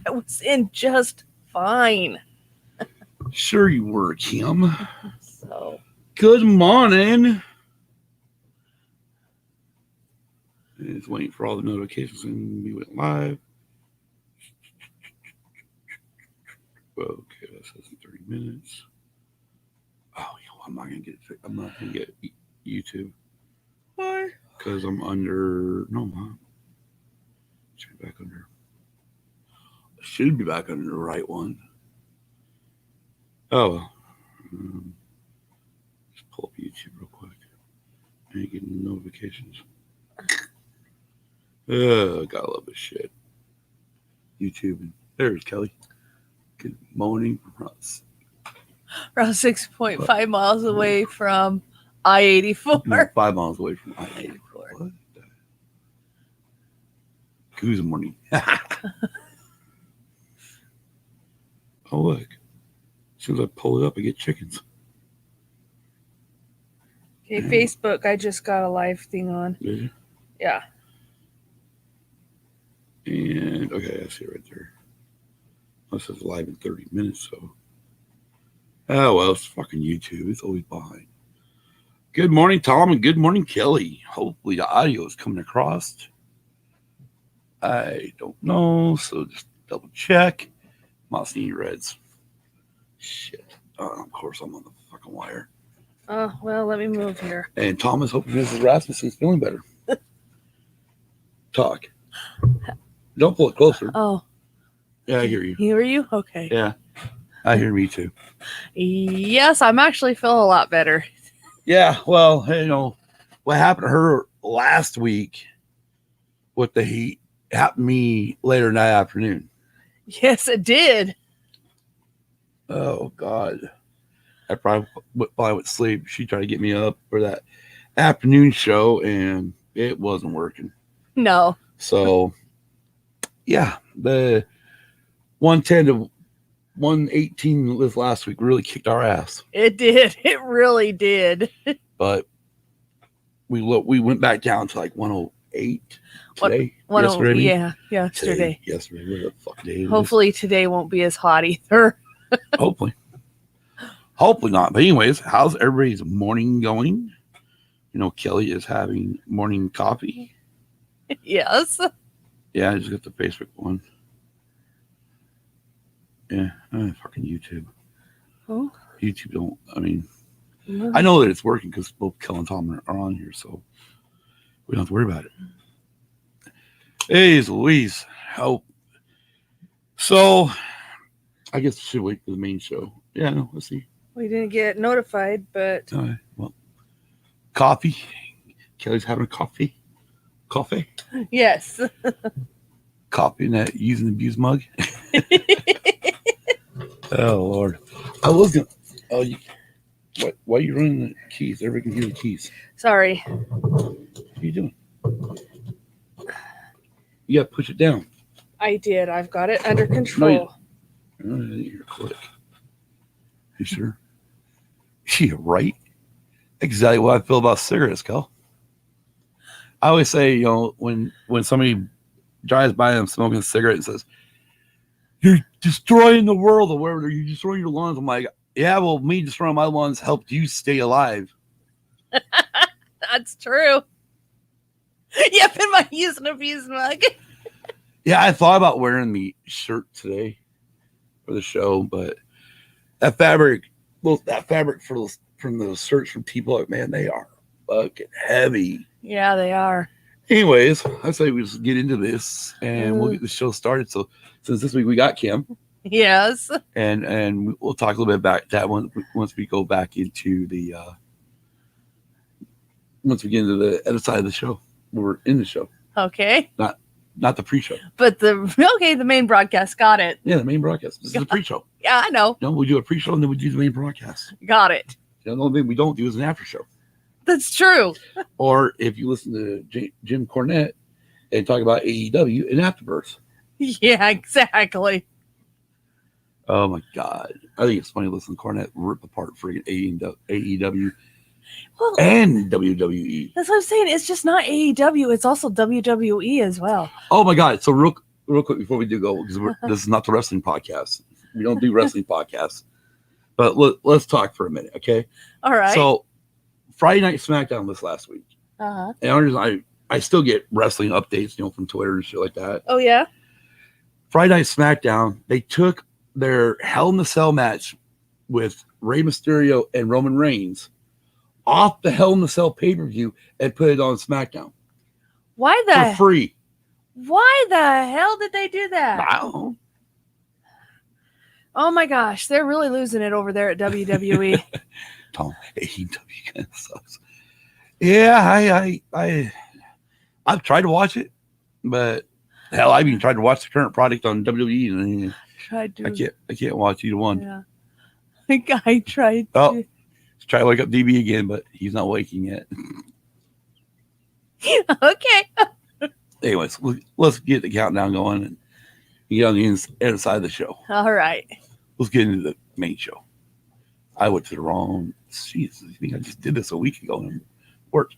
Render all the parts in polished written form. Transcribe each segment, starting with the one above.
I was in just fine. Sure you were, Kim. So Good morning. It's waiting for all the notifications and we went live. Okay, that says in 30 minutes. Oh, I'm not gonna get YouTube. why? Because I'm under. No, I'm not. Should be back under. Should be back under the right one. Oh well. Just pull up YouTube real quick. And get notifications. Gotta love this shit. YouTube. There's Kelly. Good morning from us. Around 6.5 miles away from I-84. No, 5 miles away from I-84. What? Good morning. Oh, look. As soon as I pull it up, I get chickens. Okay, Facebook, I just got a live thing on. Did you? Yeah. And, okay, I see it right there. This is live in 30 minutes, so. Oh, well, it's fucking YouTube. It's always behind. Good morning, Tom, and good morning, Kelly. Hopefully the audio is coming across. I don't know, so just double check. I'm not seeing reds. Shit. Of course, I'm on the fucking wire. Oh, well, let me move here. And Tom is hoping Mrs. Rasmussen's feeling better. Talk. Don't pull it closer. Oh. Yeah, I hear you. Hear you? Okay. Yeah, I hear me too. Yes, I'm actually feeling a lot better. Yeah, well, you know, what happened to her last week with the heat happened to me later in that afternoon. Yes, it did. Oh, God. I probably went to sleep. She tried to get me up for that afternoon show, and it wasn't working. No. So, yeah, the 110 to 118 this last week really kicked our ass. It did. It really did. But we went back down to like 108 today. Yesterday. Yeah, yesterday. Yesterday. What the fuck day? Hopefully today won't be as hot either. Hopefully not. But anyways, how's everybody's morning going? You know, Kelly is having morning coffee. Yes. Yeah, I just got the Facebook one. Yeah, fucking YouTube. Oh. YouTube don't. I mean, I know that it's working because both Kelly and Tom are on here, so we don't have to worry about it. Hey, Louise. Help. So, I guess I should wait for the main show. Yeah, no, let's see. We didn't get notified, but. All right, well, coffee. Kelly's having a coffee. Coffee? Yes. Coffee in that use and abuse mug. Oh, Lord. I was going to. Oh, why are you running the keys? Everybody can hear the keys. Sorry. What are you doing? You got to push it down. I did. I've got it under control. No, I didn't hear a click. You sure? Yeah, right. Exactly what I feel about cigarettes, Kel. I always say, you know, when somebody drives by them smoking a cigarette and says, "You're destroying the world," or whatever, "You're destroying your lungs," I'm like, yeah, well, me destroying my lungs helped you stay alive. That's true. Yep, in my use and abuse mug. Yeah, I thought about wearing the shirt today for the show, but that fabric from those shirts from T-Block, man, they are fucking heavy. Yeah, they are. Anyways, I say we just get into this and we'll get the show started. So since this week we got Kim. Yes. And we'll talk a little bit about that once we go back into the once we get into the other side of the show. We're in the show. Okay. Not the pre-show. But the main broadcast. Got it. Yeah, the main broadcast. This is the pre-show. Yeah, I know. No, we do a pre-show and then we do the main broadcast. Got it. The only thing we don't do is an after show. That's true. Or if you listen to Jim Cornette and talk about AEW and Afterbirth. Yeah, exactly. Oh my God. I think it's funny to listen to Cornette rip apart freaking AEW and WWE. That's what I'm saying. It's just not AEW. It's also WWE as well. Oh my God. So real quick before we do go, because this is not the wrestling podcast. We don't do wrestling podcasts. But let's talk for a minute, okay? All right. So Friday Night SmackDown was last week. Uh-huh. And I still get wrestling updates, from Twitter and shit like that. Oh, yeah? Friday Night SmackDown, they took their Hell in a Cell match with Rey Mysterio and Roman Reigns off the Hell in a Cell pay-per-view and put it on SmackDown. Why for free. Why the hell did they do that? I don't know. Oh my gosh, they're really losing it over there at WWE. Tom, AEW kind of sucks. Yeah, I've tried to watch it, but hell, I've even tried to watch the current product on WWE, and I can't watch either one. Yeah, I tried. Oh, try to wake up DB again, but he's not waking yet. Okay. Anyways, let's get the countdown going and get on the inside of the show. All right. Let's get into the main show. I went to the wrong. Jeez, I think I just did this a week ago and it worked.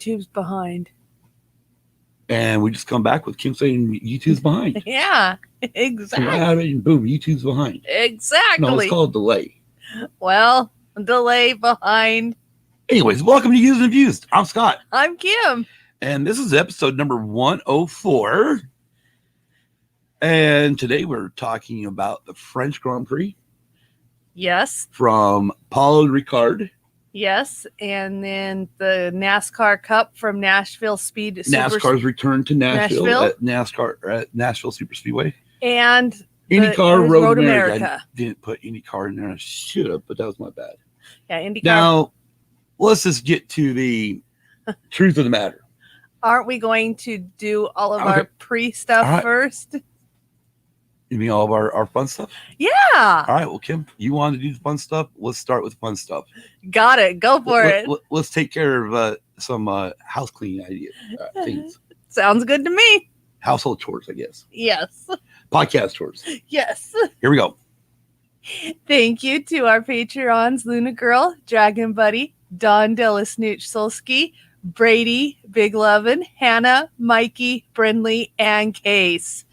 YouTube's behind. And we just come back with Kim saying YouTube's behind. Yeah, exactly. Boom, YouTube's behind. Exactly. No, it's called delay. Well, delay behind. Anyways, welcome to Used and Abused. I'm Scott. I'm Kim. And this is episode number 104. And today we're talking about the French Grand Prix. Yes. From Paul Ricard. Yes, and then the NASCAR Cup from Nashville NASCAR's return to Nashville. At Nashville Super Speedway. And IndyCar Road America. I didn't put IndyCar in there. I should have, but that was my bad. Yeah, IndyCar. Now, let's just get to the truth of the matter. Aren't we going to do all of our pre-stuff first? You mean all of our fun stuff? Yeah. All right. Well, Kim, you wanted to do the fun stuff. Let's start with fun stuff. Got it. Go for it. Let's take care of some house cleaning ideas. Things. Sounds good to me. Household chores, I guess. Yes. Podcast chores. Yes. Here we go. Thank you to our Patreons, Luna Girl, Dragon Buddy, Don Delasnooch Solski, Brady, Big Lovin', Hannah, Mikey, Brindley, and Case.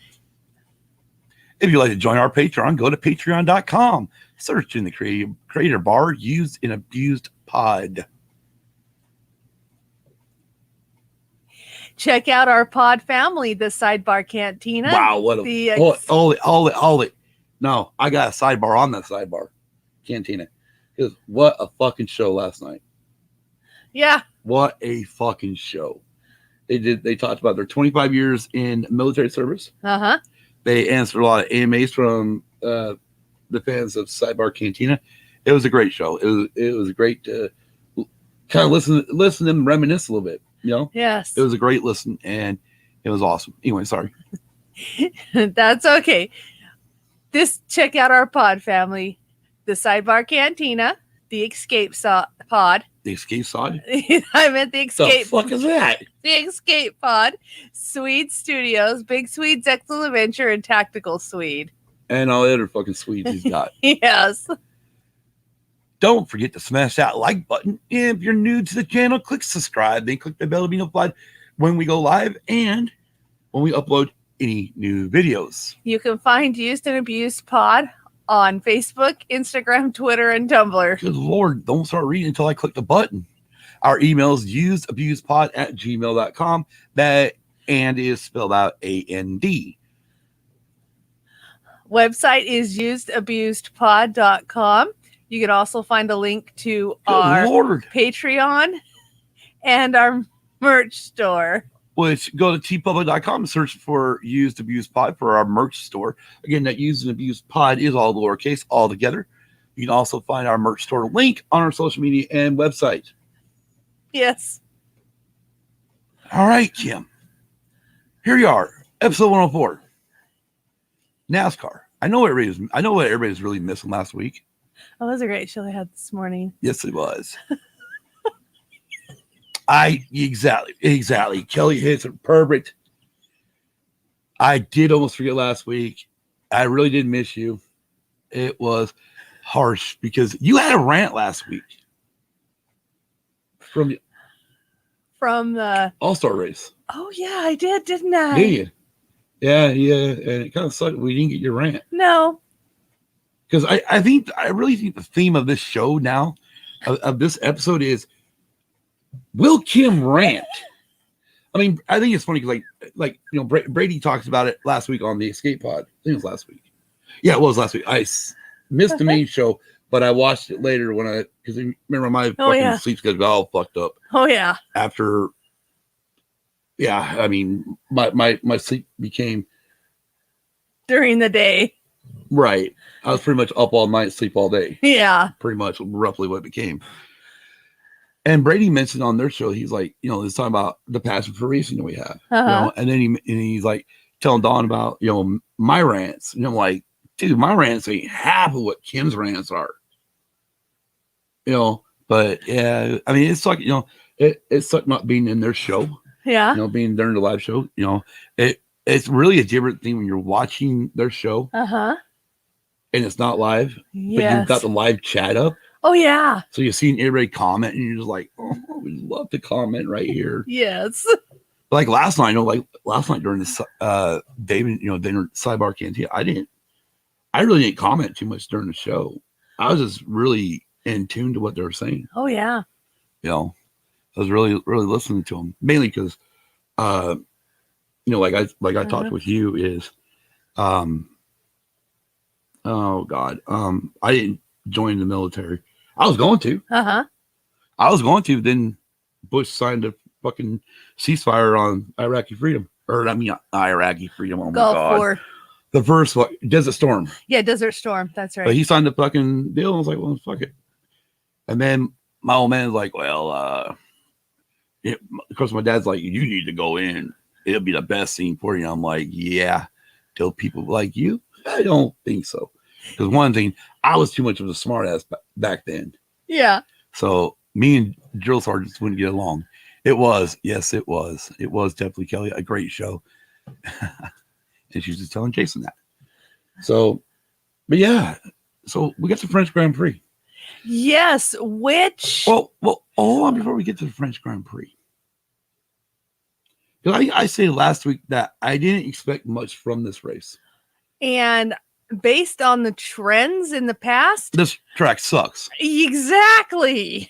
If you'd like to join our Patreon, go to patreon.com. Search in the creator bar, Used and Abused Pod. Check out our pod family, the Sidebar Cantina. Wow, what a... Hold it. No, I got a sidebar on that sidebar. Cantina. Because what a fucking show last night. Yeah. What a fucking show. They talked about their 25 years in military service. Uh-huh. They answered a lot of AMAs from the fans of Sidebar Cantina. It was a great show. It was great to kind of listen to them reminisce a little bit. Yes. It was a great listen, and it was awesome. Anyway, sorry. That's okay. Check out our pod family, the Sidebar Cantina, the Escape Pod. The Escape Pod? I meant the Escape. The fuck is that? The Escape Pod, Swede Studios, Big Swede's Excellent Adventure, and Tactical Swede. And all the other fucking Swedes he's got. Yes. Don't forget to smash that like button. If you're new to the channel, click subscribe. Then click the bell to be notified when we go live and when we upload any new videos. You can find Used and Abused Pod on Facebook, Instagram, Twitter, and Tumblr. Good Lord, don't start reading until I click the button. Our email is usedabusepod@gmail.com. That and is spelled out AND. Website is usedabusedpod.com. You can also find a link to our Patreon and our merch store. Which go to tpublic.com and search for Used Abused Pod for our merch store. Again, that Used and Abused Pod is all lowercase, all together. You can also find our merch store link on our social media and website. Yes. All right, Kim. Here you are, episode 104. NASCAR. I know what everybody's really missing last week. Oh, that was a great show they had this morning. Yes, it was. Exactly. Kelly hits it perfect. I did almost forget last week. I really did miss you. It was harsh because you had a rant last week from the All-Star race. Oh yeah, I did, didn't I? Did you? Yeah, and it kind of sucked. We didn't get your rant. No, because I really think the theme of this show now, of this episode, is will Kim rant? I mean, I think it's funny because Brady talks about it last week on the Escape Pod. I think it was last week. Yeah, it was last week. I missed the main show, but I watched it later because remember my sleep schedule got all fucked up. Oh yeah. After, yeah, I mean my sleep became during the day. Right. I was pretty much up all night, sleep all day. Yeah. Pretty much roughly what it became. And Brady mentioned on their show, he's like, it's talking about the passion for racing that we have. And then he's like telling Dawn about, my rants. And I'm like, dude, my rants ain't half of what Kim's rants are. But yeah, I mean, it's like, it sucked not being in their show. Yeah. Being during the live show, it's really a different thing when you're watching their show. And it's not live, but you've got the live chat up. Oh, yeah. So you're seeing everybody comment, and you're just like, oh, we'd love to comment right here. Yes. Like last night, during this David, dinner sidebar canteen, I really didn't comment too much during the show. I was just really in tune to what they were saying. Oh, yeah. I was really, really listening to them, mainly because, like I talked with you is, oh God. I didn't join the military. I was going to. Then Bush signed a fucking ceasefire on Iraqi freedom. Iraqi freedom. Oh my God. The first one, Desert Storm. Yeah, Desert Storm. That's right. But he signed the fucking deal. I was like, well, fuck it. And then my old man was like, well, of course, my dad's like, you need to go in. It'll be the best thing for you. I'm like, yeah. Till people like you? I don't think so. Because one thing, I was too much of a smart ass back then. Yeah. So me and drill sergeants wouldn't get along. It was definitely, Kelly, a great show. And she's just telling Jason that. So, but yeah. So we got the French Grand Prix. Yes, which... Well, hold on before we get to the French Grand Prix. Because I say last week that I didn't expect much from this race. And based on the trends in the past... This track sucks. Exactly.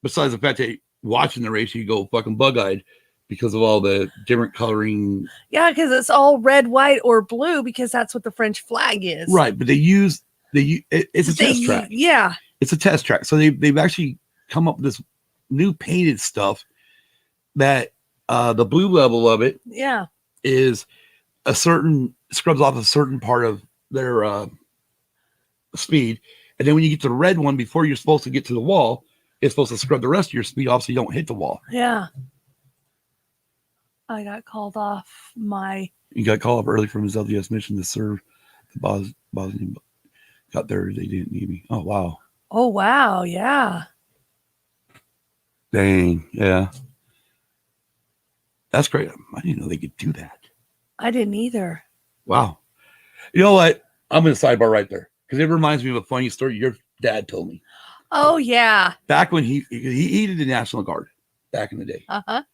Besides the fact that watching the race, you go fucking bug-eyed because of all the different coloring. Yeah, because it's all red, white, or blue because that's what the French flag is. Right, but it's a test track. Yeah. It's a test track. So they've actually come up with this new painted stuff that the blue level of it is scrubs off a certain part of their speed. And then when you get to the red one, before you're supposed to get to the wall, it's supposed to scrub the rest of your speed off so you don't hit the wall. Yeah. I got called off You got called up early from his LDS mission to serve the Bosnian. Got there, they didn't need me. Oh, wow. Oh, wow. Yeah. Dang. Yeah. That's great. I didn't know they could do that. I didn't either. Wow. You know what? I'm going to sidebar right there because it reminds me of a funny story your dad told me. Oh, yeah. Back when he did the National Guard back in the day. Uh-huh.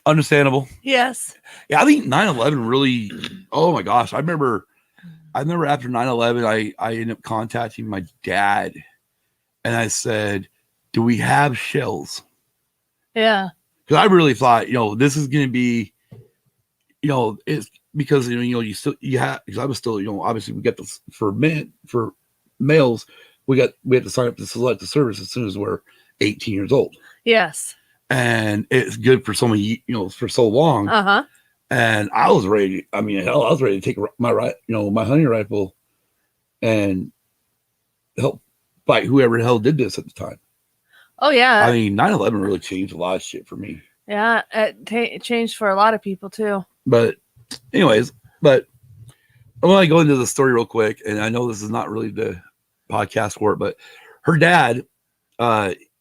Understandable. Yes. Yeah, I think 9/11 really, oh my gosh. I remember after 9/11, I ended up contacting my dad and I said, do we have shells? Yeah. Because I really thought, this is going to be, it's because, you have, because I was still, obviously we get this for males, we had to sign up to select the service as soon as we're 18 years old. Yes. And it's good for so many, for so long. Uh-huh. And I was ready. I was ready to take my my hunting rifle and help fight whoever the hell did this at the time. Oh, yeah. I mean, 9/11 really changed a lot of shit for me. Yeah, it changed for a lot of people too. But anyways, but I want to go into the story real quick, and I know this is not really the podcast for it, but her dad,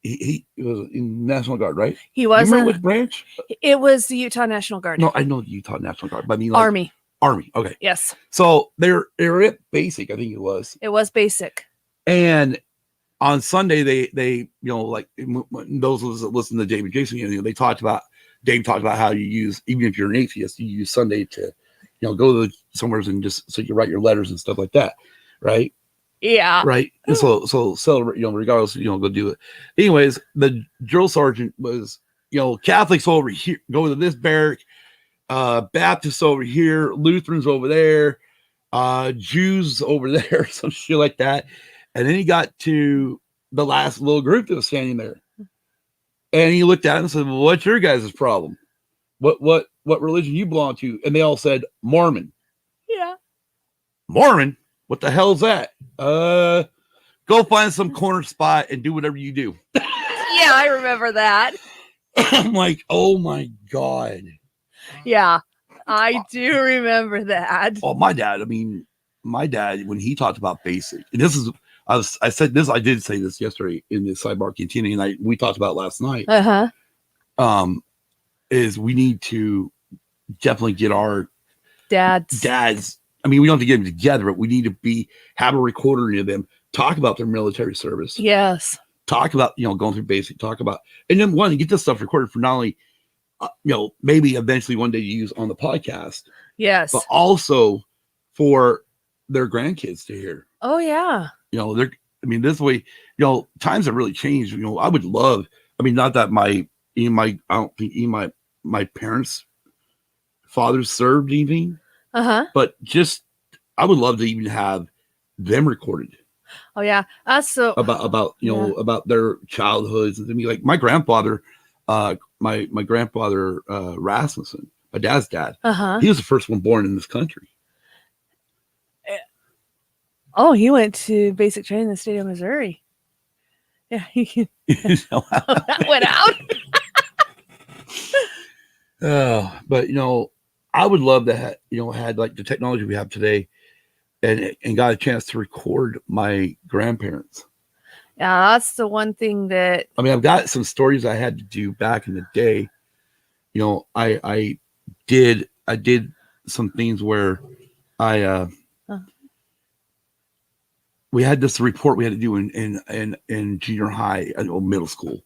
he was in National Guard, right? He You was. remember which branch? It was the Utah National Guard. No, I know the Utah National Guard, but I mean like Army. Army. Okay. Yes. So they're at basic, I think it was. It was basic. And on Sunday, they like those that listen to David Jason, Dave talked about how you use, even if you're an atheist, you use Sunday to, go to somewhere and just so you write your letters and stuff like that, right? Yeah. Right. And so celebrate, regardless, go do it. Anyways, the drill sergeant was, Catholics over here, go to this barrack, Baptists over here, Lutherans over there, Jews over there, some shit like that. And then he got to the last little group that was standing there. And he looked at it and said, well, what's your guys' problem? What religion you belong to? And they all said Mormon. Yeah. Mormon? What the hell's that? Go find some corner spot and do whatever you do. Yeah, I remember that. I'm like, oh my God. Yeah, I do remember that. Oh, my dad, when he talked about basic, and this is, I did say this yesterday in the sidebar cantina, and we talked about it last night. Is we need to definitely get our dads. We don't have to get them together, but we need to have a recording of them talk about their military service. Yes. Talk about, going through basic, and then want to get this stuff recorded for not only, maybe eventually one day to use on the podcast. Yes. But also for their grandkids to hear. Oh yeah. This way, times have really changed. I would love, not that I don't think even my parents' fathers served anything. But just, I would love to even have them recorded. Oh yeah. So about their childhoods. Like my grandfather, my grandfather Rasmussen, my dad's dad. He was the first one born in this country. Oh, he went to basic training in the state of Missouri. Yeah, that went out. But I would love to have had like the technology we have today, and got a chance to record my grandparents. Yeah, that's the one thing that I've got some stories I had to do back in the day. I did some things where we had this report we had to do in junior high, middle school.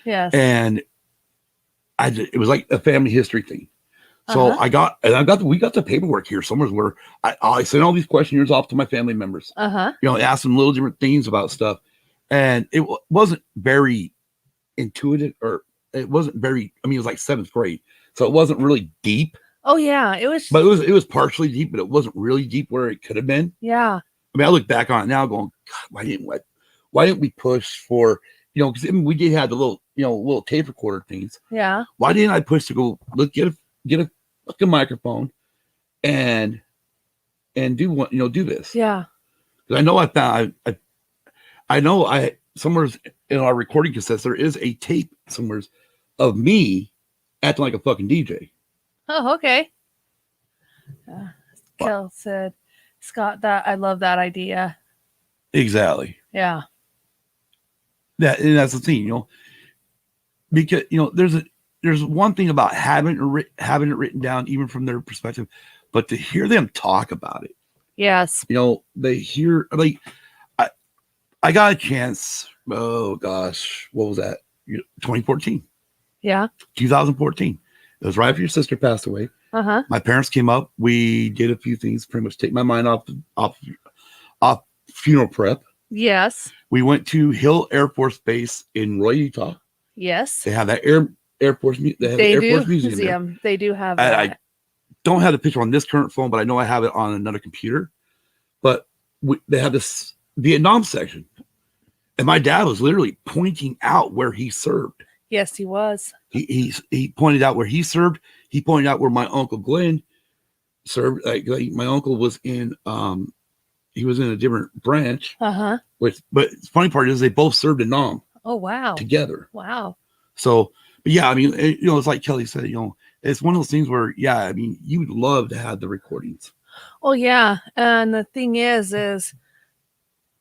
Yes. And it was like a family history thing. So we got the paperwork here somewhere where I sent all these questionnaires off to my family members. Asked them little different things about stuff. And it wasn't very intuitive, or it wasn't very, it was like 7th grade. So it wasn't really deep. Oh yeah, it was. But it was partially deep, but it wasn't really deep where it could have been. Yeah. I look back on it now going, God, why didn't we push for, because we did have the little tape recorder things. Yeah. Why didn't I push to go, let's get a fucking microphone and do do this? Yeah. Because I know I know somewhere in our recording cassettes, there is a tape somewhere of me acting like a fucking DJ. Oh, okay. Kel said, Scott, I love that idea. Exactly. Yeah. And that's the thing, because there's one thing about having it written down, even from their perspective, but to hear them talk about it. Yes. They hear, like, I got a chance. Oh gosh, what was that? 2014. Yeah. 2014. It was right after your sister passed away. My parents came up. We did a few things, pretty much take my mind off funeral prep. Yes. We went to Hill Air Force Base in Roy, Utah. Yes. They have that Air Force Museum. They do have that. I don't have the picture on this current phone, but I know I have it on another computer. But they have this Vietnam section, and my dad was literally pointing out where he served. Yes, he was. He pointed out where he served. He pointed out where my uncle Glenn served. Like my uncle was in he was in a different branch. But the funny part is they both served in Nam. Oh wow. Together. Wow. So, But yeah, I mean, it's like Kelly said, it's one of those things where, yeah, I mean, you would love to have the recordings. Oh yeah, and the thing is,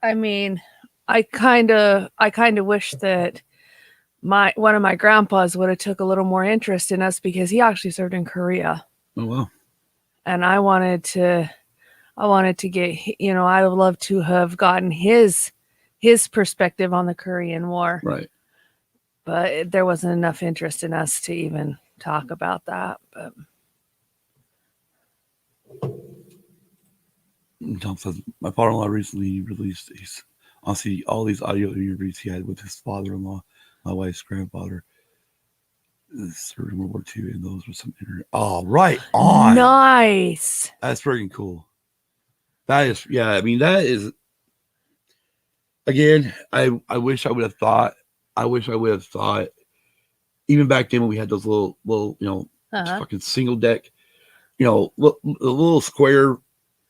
I mean, I kind of wish that one of my grandpas would have took a little more interest in us because he actually served in Korea. Oh wow! And I wanted to get, I would love to have gotten his perspective on the Korean War. Right. But there wasn't enough interest in us to even talk about that. But my father-in-law recently released these, honestly, all these audio interviews he had with his father-in-law, my wife's grandfather, served in World War II, and those were some oh, right on. Nice. That's freaking cool. That is, yeah. I mean, that is. Again, I wish I would have thought. I wish I would have thought. Even back then when we had those little fucking single deck, little square,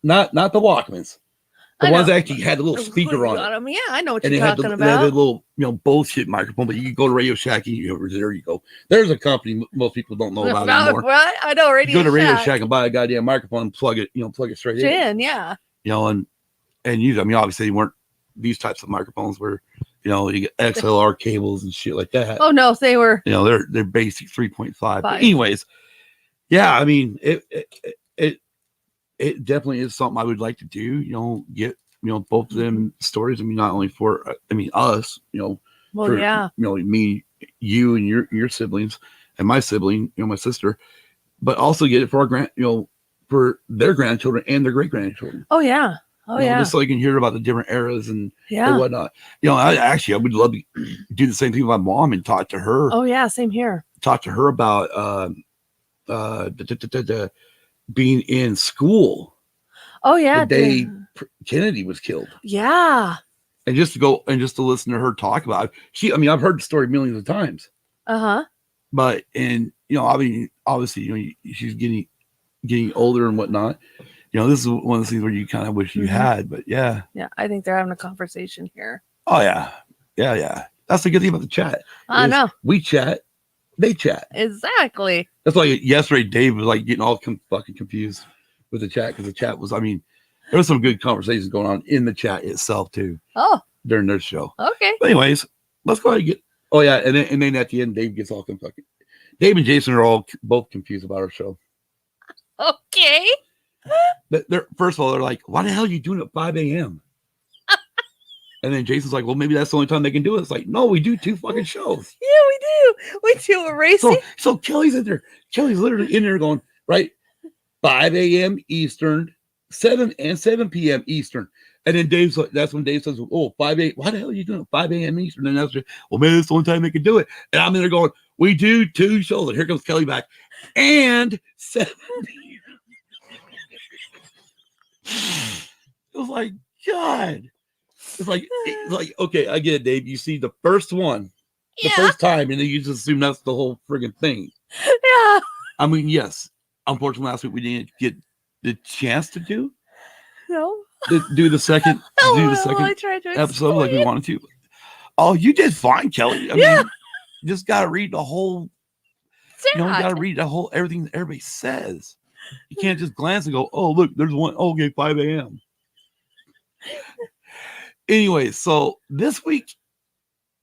not the Walkmans. The ones that actually had a little speaker on them. Yeah, I know what you're talking about. They had a little, bullshit microphone, but you can go to Radio Shack and there you go. There's a company most people don't know about anymore. What? I know Radio Shack. Go to Radio Shack and buy a goddamn microphone and plug it straight in. Yeah. And use, I mean, obviously they weren't these types of microphones where, you get XLR cables and shit like that. Oh no, they were. They're basic 3.5. But anyways, yeah, I mean, it definitely is something I would like to do, get, both of them stories. I mean, not only for, us, for, yeah, me, you and your siblings and my sibling, my sister, but also get it for our for their grandchildren and their great grandchildren. Oh yeah. Oh yeah. Just so you can hear about the different eras and whatnot. I would love to do the same thing with my mom and talk to her. Oh yeah. Same here. Talk to her about, being in school. Oh yeah, the day Kennedy was killed. Yeah, and just to listen to her talk about it. I've heard the story millions of times. But obviously, she's getting older and whatnot. This is one of the things where you kind of wish you had. But yeah, I think they're having a conversation here. Oh yeah. That's the good thing about the chat. I know. We chat. They chat. Exactly. That's why yesterday Dave was like getting all fucking confused with the chat because the chat was, there was some good conversations going on in the chat itself too. Oh. During their show. Okay. But anyways, let's go ahead and get. Oh yeah, and then at the end, Dave gets all fucking. Dave and Jason are both confused about our show. Okay. First of all, they're like, "Why the hell are you doing it at 5 a.m.?" And then Jason's like, well, maybe that's the only time they can do it. It's like, no, we do 2 fucking shows. Yeah, we do. We do a racing. So Kelly's in there. Kelly's literally in there going, right, 5 a.m. Eastern, 7 p.m. Eastern. And then that's when Dave says, oh, 5 a.m. Why the hell are you doing it 5 a.m. Eastern? And that's, well, maybe that's the only time they can do it. And I'm in there going, we do 2 shows. And here comes Kelly back. And 7 p.m. It was like, God. It's like, okay, I get it, Dave. You see the first one, the first time, and then you just assume that's the whole friggin' thing. Yeah. I mean, yes. Unfortunately, last week we didn't get the chance to do the second episode like we wanted to. Oh, you did fine, Kelly. I mean, you just gotta read the whole. You gotta read the whole everything that everybody says. You can't just glance and go, "Oh, look, there's one." Okay, 5 a.m. Anyway, so this week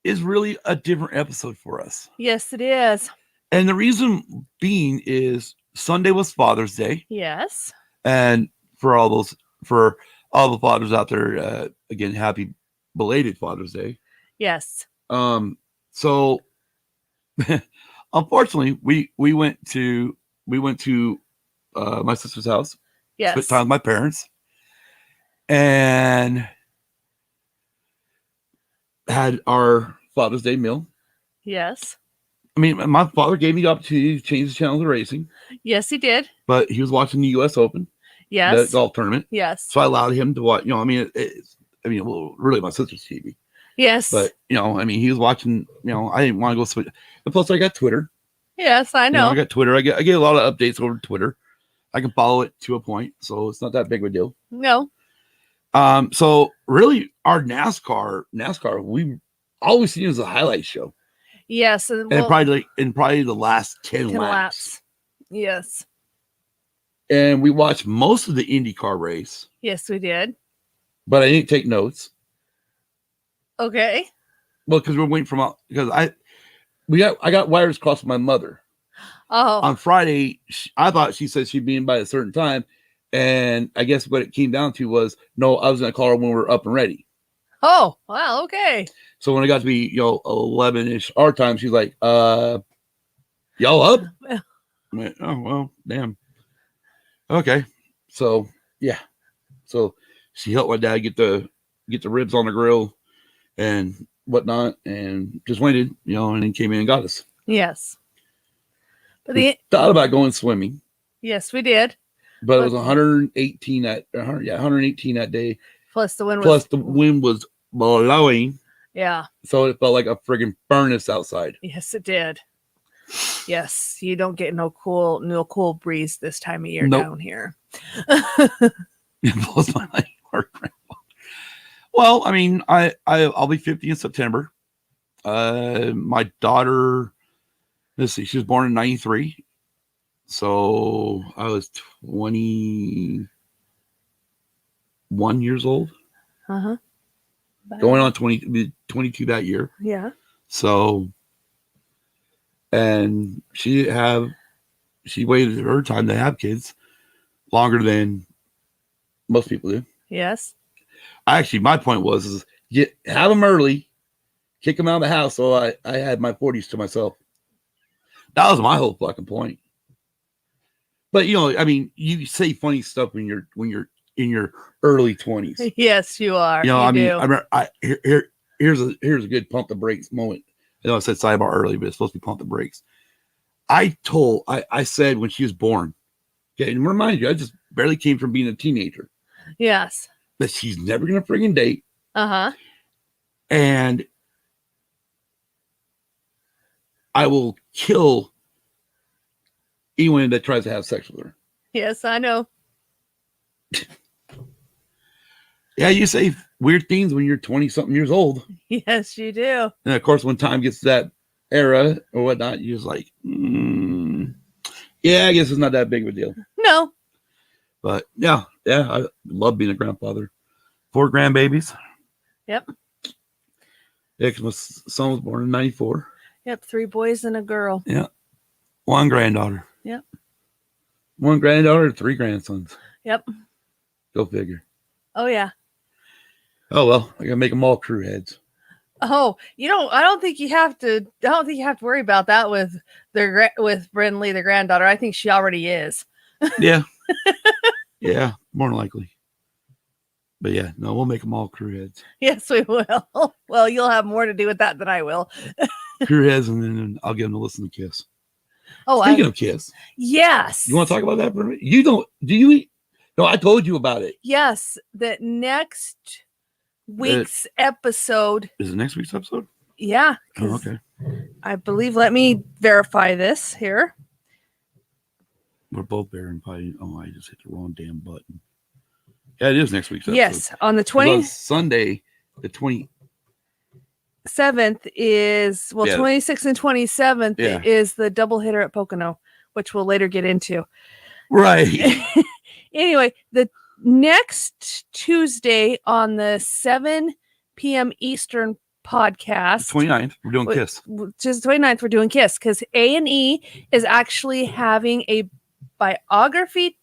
is really a different episode for us. Yes, it is. And the reason being is Sunday was Father's Day. Yes. And for all the fathers out there, again, happy belated Father's Day. Yes. So unfortunately, we went to my sister's house. Yes. Spent time with my parents. And had our Father's Day meal. Yes. I mean, my father gave me the opportunity to change the channel to racing. Yes, he did. But he was watching the U.S. Open. Yes. The golf tournament. Yes. So I allowed him to watch, well, really my sister's TV. Yes. But, he was watching, I didn't want to go switch. And plus I got Twitter. Yes, I know. I got Twitter. I get a lot of updates over Twitter. I can follow it to a point. So it's not that big of a deal. No. So really our NASCAR, we always seen it as a highlight show. Yes, and probably the last 10 laps. Yes. And we watched most of the Indy car race. Yes, we did. But I didn't take notes. Okay. Well, because we're waiting because I got wires crossed with my mother. Oh. On Friday, I thought she said she'd be in by a certain time. And I guess what it came down to was, no, I was going to call her when we were up and ready. Oh, wow. Okay. So when it got to be, 11-ish our time, she's like, y'all up? I went, oh, well, damn. Okay. So, yeah. So she helped my dad get the ribs on the grill and whatnot, and just waited, and then came in and got us. Yes. But we thought about going swimming. Yes, we did. But it was 118 that day. Plus the wind was blowing. Yeah. So it felt like a friggin' furnace outside. Yes, it did. Yes, you don't get no cool breeze this time of year down here. It blows my mind. Well, I mean, I'll be 50 in September. My daughter, let's see, she was born in 93. So I was 21 years old. Uh-huh. Going on 22 that year. Yeah. So, and she waited her time to have kids longer than most people do. Yes. Actually, my point was have them early, kick them out of the house. So I had my 40s to myself. That was my whole fucking point. But I mean, you say funny stuff when you're in your early 20s. Yes, you are. I remember here's a good pump the brakes moment. I know I said sidebar early, but it's supposed to be pump the brakes. I said when she was born, okay, and remind you, I just barely came from being a teenager. Yes. That she's never gonna friggin' date. Uh-huh. And I will kill anyone that tries to have sex with her. Yes, I know. Yeah, you say weird things when you're 20-something years old. Yes, you do. And of course, when time gets to that era or whatnot, you're just like, yeah, I guess it's not that big of a deal. No. But yeah, I love being a grandfather. 4 grandbabies. Yep. Yeah, because my son was born in 94. Yep, 3 boys and a girl. Yeah. 1 granddaughter. Yep. 1 granddaughter, 3 grandsons. Yep. Go figure. Oh, yeah. Oh, well, I got to make them all crew heads. Oh, I don't think you have to worry about that with Brynlee, the granddaughter. I think she already is. Yeah. Yeah, more than likely. But yeah, no, we'll make them all crew heads. Yes, we will. Well, you'll have more to do with that than I will. Crew heads, and then I'll get them to listen to Kiss. Oh, Speaking of Kiss. Yes. You want to talk about that for a minute? You don't, do you? No, I told you about it. Yes, that next week's episode. Is it next week's episode? Yeah. Oh, okay. I believe, let me verify this here. We're both verifying. Oh, I just hit the wrong damn button. Yeah, it is next week's episode. Yes, on the 20th. Sunday, the 27th is, 26th and 27th is the double hitter at Pocono, which we'll later get into. Right. Anyway, the next Tuesday on the 7 p.m. Eastern podcast. 29th, we're doing Kiss. Which is the 29th, we're doing Kiss because A&E is actually having a biography.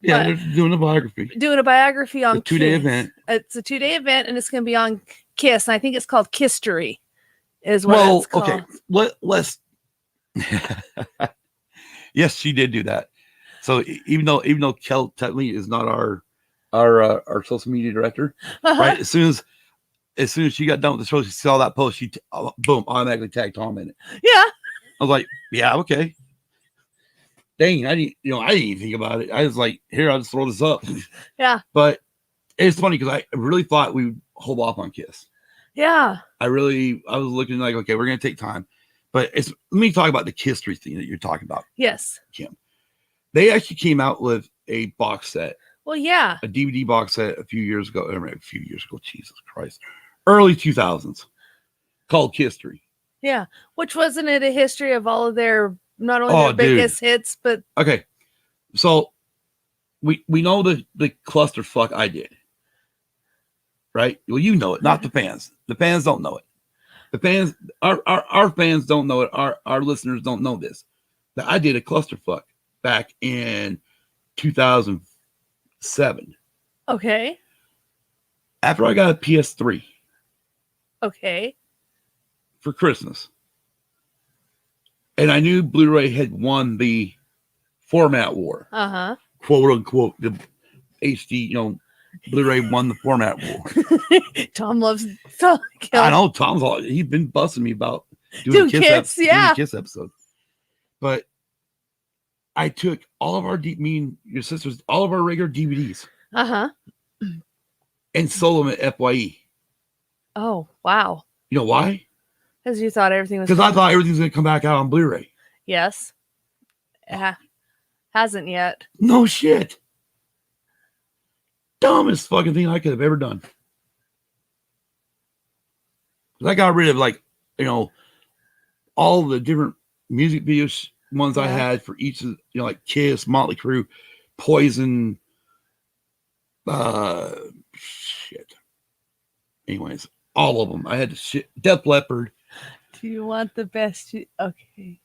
Yeah, they're doing a biography. Doing a biography on Kiss. 2-day event. It's a 2-day event, and it's going to be on Kiss, and I think it's called Kisstory. Is what it's called. Okay. Let's. Yes, she did do that. So even though Kel technically is not our social media director, right? As soon as she got done with the show, she saw that post. She boom, automatically tagged Tom in it. Yeah. I was like, yeah, okay. Dang, I didn't even think about it. I was like, here, I'll just throw this up. Yeah. But it's funny because I really thought we would hold off on Kiss. Yeah. I was looking like, okay, we're gonna take time. But let me talk about the Kisstory thing that you're talking about. Yes. Kim. They actually came out with a box set. Well, yeah. A DVD box set a few years ago, Jesus Christ. Early 2000s called Kisstory. Yeah. Which wasn't it a history of all of their, not only their Dude. biggest hits, but Okay. So we know the clusterfuck I did. Right? Well, you know it, not the fans. The fans don't know it. The fans, our fans don't know it. Our listeners don't know this. That I did a clusterfuck back in 2007. okay. After I got a PS3 Okay. for Christmas. And I knew Blu-ray had won the format war. Uh-huh. Quote unquote, the HD, Blu-ray won the format war. Tom loves I know he's been busting me about doing Kiss Kiss episode. But I took all of our your sisters, all of our regular DVDs. Uh-huh. And sold them at FYE. Oh, wow. You know why? Because you thought everything was... Because I thought everything was going to come back out on Blu-ray. Yes. Hasn't yet. No shit. Dumbest fucking thing I could have ever done. I got rid of all the different music videos ones I had for each of like Kiss, Motley Crue, Poison, shit. Anyways, all of them. I had to shit. Def Leppard. Do you want the best? Okay.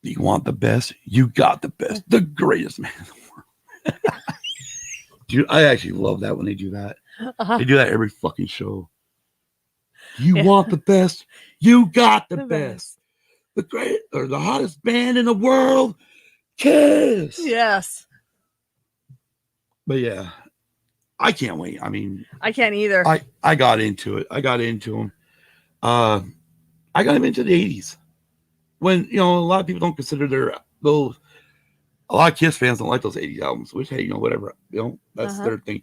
Do you want the best? You got the best. The greatest man in the world. Dude, I actually love that when they do that. Uh-huh. They do that every fucking show. You want the best? You got the best. The great or the hottest band in the world, Kiss. Yes. But yeah, I can't wait. I mean, I can't either. I got into it. I got into them. I got them into the 80s when, a lot of people don't consider those. A lot of Kiss fans don't like those 80s albums, which, hey, whatever, that's their thing.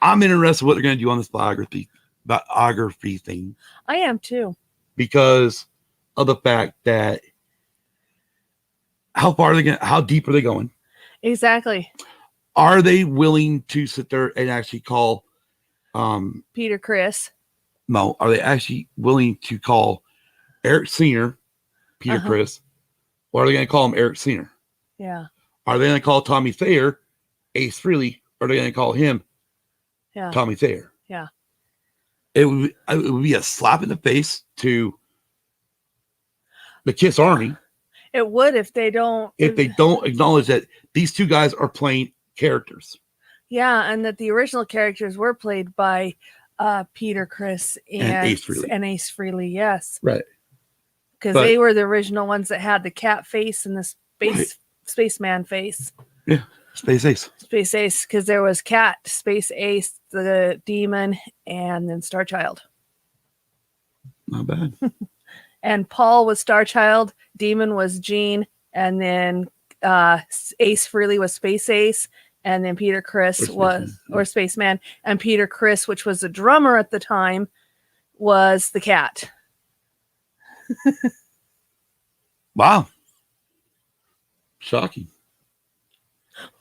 I'm interested in what they're going to do on this biography thing. I am too. Because of the fact that how deep are they going? Exactly. Are they willing to sit there and actually call Peter Criss? No, are they actually willing to call Eric Senior Peter Criss, or are they going to call him Eric Senior? Yeah. Are they going to call Tommy Thayer Ace Frehley, or are they going to call him Tommy Thayer? Yeah. It would be a slap in the face to the Kiss Army. It would if they don't acknowledge that these two guys are playing characters. Yeah, and that the original characters were played by Peter Criss and Ace Frehley. Yes. Right. Because they were the original ones that had the cat face and the spaceman face. Yeah. Space Ace. Space Ace, because there was Cat, Space Ace, the Demon, and then Starchild. Not bad. And Paul was Starchild, Demon was Gene, and then Ace Frehley was Space Ace, and then Peter Criss or Spaceman, and Peter Criss, which was the drummer at the time, was the Cat. Wow. Shocking.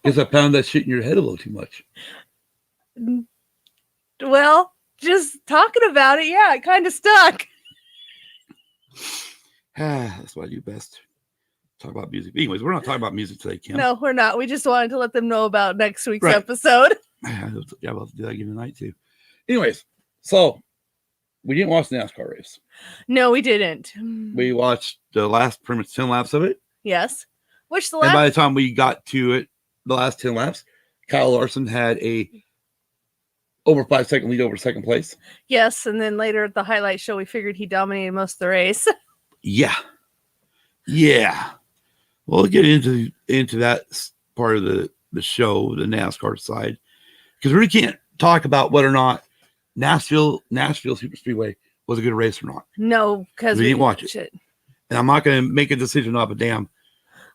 Guess I pounded that shit in your head a little too much. Well, just talking about it, yeah, it kind of stuck. That's what I do best. Talk about music. Anyways, we're not talking about music today, Kim. No, we're not. We just wanted to let them know about next week's episode. Yeah, I'll have to do that again tonight too. Anyways, so we didn't watch the NASCAR race. No, we didn't. We watched the last pretty much 10 laps of it. Yes. And by the time we got to it, the last 10 laps, Kyle Larson had a over 5 second lead over second place. Yes, and then later at the highlight show, we figured he dominated most of the race. Yeah. We'll get into that part of the show, the NASCAR side, because we really can't talk about whether or not Nashville Super Speedway was a good race or not. No, because we didn't watch it. And I'm not going to make a decision off a damn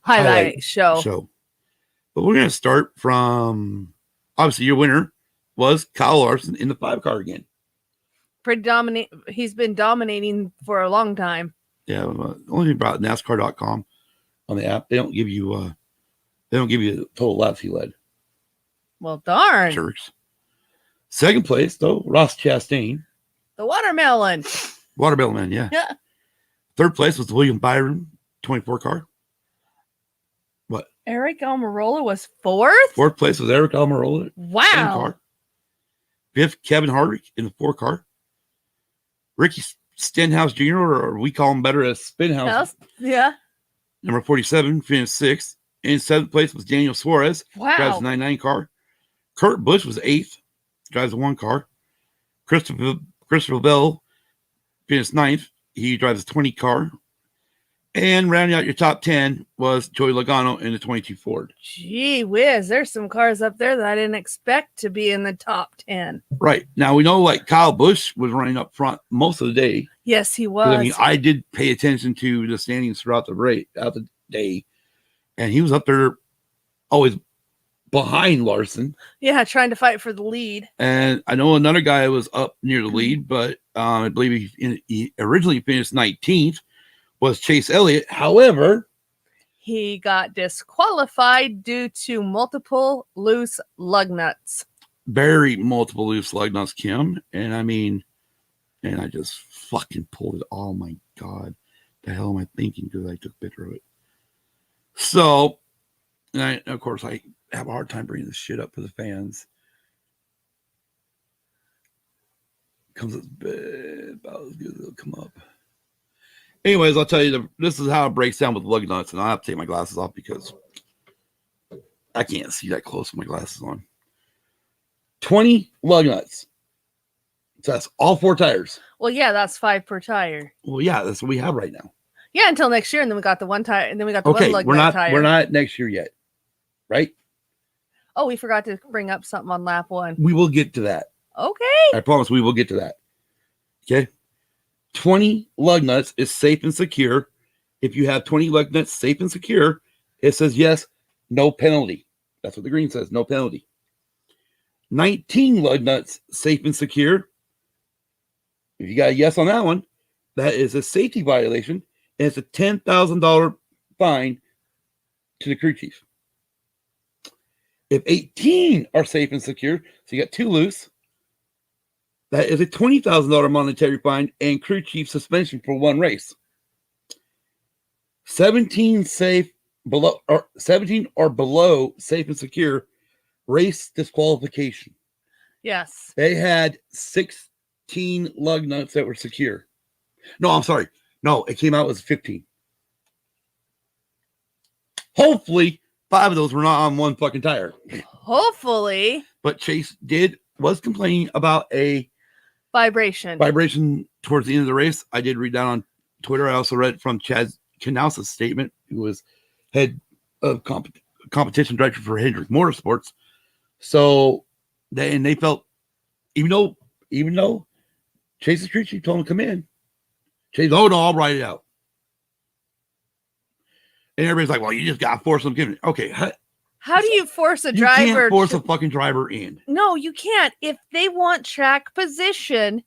highlight show. But we're going to start from, obviously, your winner was Kyle Larson in the 5-car again. He's been dominating for a long time. Yeah, only about NASCAR.com on the app. They don't give you the total laps he led. Well, darn. Jerks. Second place, though, Ross Chastain. The watermelon. Watermelon, yeah. Third place was the William Byron 24 car. What? Eric Almirola was fourth? Fourth place was Eric Almirola. Wow. Same car. Fifth, Kevin Harvick in the 4 car. Ricky Stenhouse Jr., or we call him better as Spinhouse. Yeah. Number 47, finished 6th. In 7th place was Daniel Suarez. Wow. Drives the 99 car. Kurt Busch was 8th. Drives the 1 car. Christopher Bell finished 9th. He drives a 20 car. And rounding out your top 10 was Joey Logano in the 22 Ford. Gee whiz, there's some cars up there that I didn't expect to be in the top 10. Right. Now, we know like Kyle Busch was running up front most of the day. Yes, he was. I mean, I did pay attention to the standings throughout the day. And he was up there always behind Larson. Yeah, trying to fight for the lead. And I know another guy was up near the lead, but I believe he originally finished 19th. Was Chase Elliott. However, he got disqualified due to multiple loose lug nuts. Very multiple loose lug nuts, Kim. And I mean, and I just fucking pulled it. Oh my God. The hell am I thinking? Because I took a picture of it. So, and of course, I have a hard time bringing this shit up for the fans. Comes about as good as it'll come up. Anyways, I'll tell you, this is how it breaks down with lug nuts, and I have to take my glasses off because I can't see that close with my glasses on. 20 lug nuts. So that's all 4 tires. Well, yeah, that's 5 per tire. Well, yeah, that's what we have right now. Yeah, until next year, and then we got the 1 tire, and then we got the 1 lug nut tire. We're not next year yet, right? Oh, we forgot to bring up something on lap 1. We will get to that. Okay. I promise we will get to that. Okay. 20 lug nuts is safe and secure. If you have 20 lug nuts safe and secure, it says yes, no penalty. That's what the green says, no penalty. 19 lug nuts safe and secure. If you got a yes on that one, that is a safety violation, and it's a $10,000 fine to the crew chief. If 18 are safe and secure, so you got 2 loose, that is a $20,000 monetary fine and crew chief suspension for 1 race. 17 or below safe and secure, race disqualification. Yes. They had 16 lug nuts that were secure. No, I'm sorry. No, it came out as 15. Hopefully, 5 of those were not on 1 fucking tire. Hopefully. But Chase was complaining about a vibration towards the end of the race. I did read that on Twitter. I also read from Chad Knaus's statement, who was head of competition director for Hendrick Motorsports. So they felt, even though Chase's crew chief told him to come in, Chase, oh no, I'll write it out. And everybody's like, well, you just got to force them to give it. Okay. How do you force a driver? You can't force a fucking driver in. No, you can't. If they want track position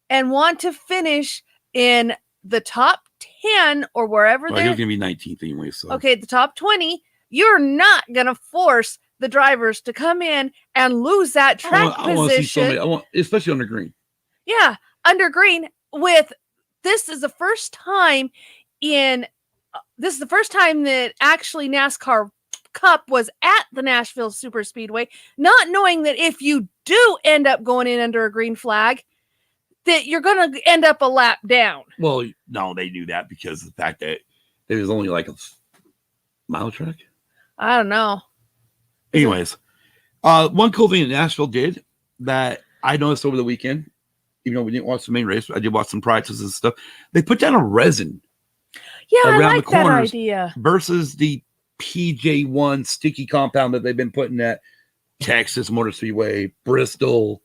and want to finish in the top 10 or wherever He was going to be 19th anyway. So. Okay, the top 20, you're not going to force the drivers to come in and lose that track position. I want to see somebody, especially under green. Yeah, under green this is the first time that actually NASCAR Cup was at the Nashville Super Speedway, not knowing that if you do end up going in under a green flag, that you're going to end up a lap down. Well, no, they knew that because of the fact that it was only like a mile track. I don't know. Anyways, one cool thing that Nashville did that I noticed over the weekend, even though we didn't watch the main race, I did watch some practices and stuff. They put down a resin. Yeah, I like that idea. Versus the PJ1 sticky compound that they've been putting at Texas Motor Speedway, Bristol,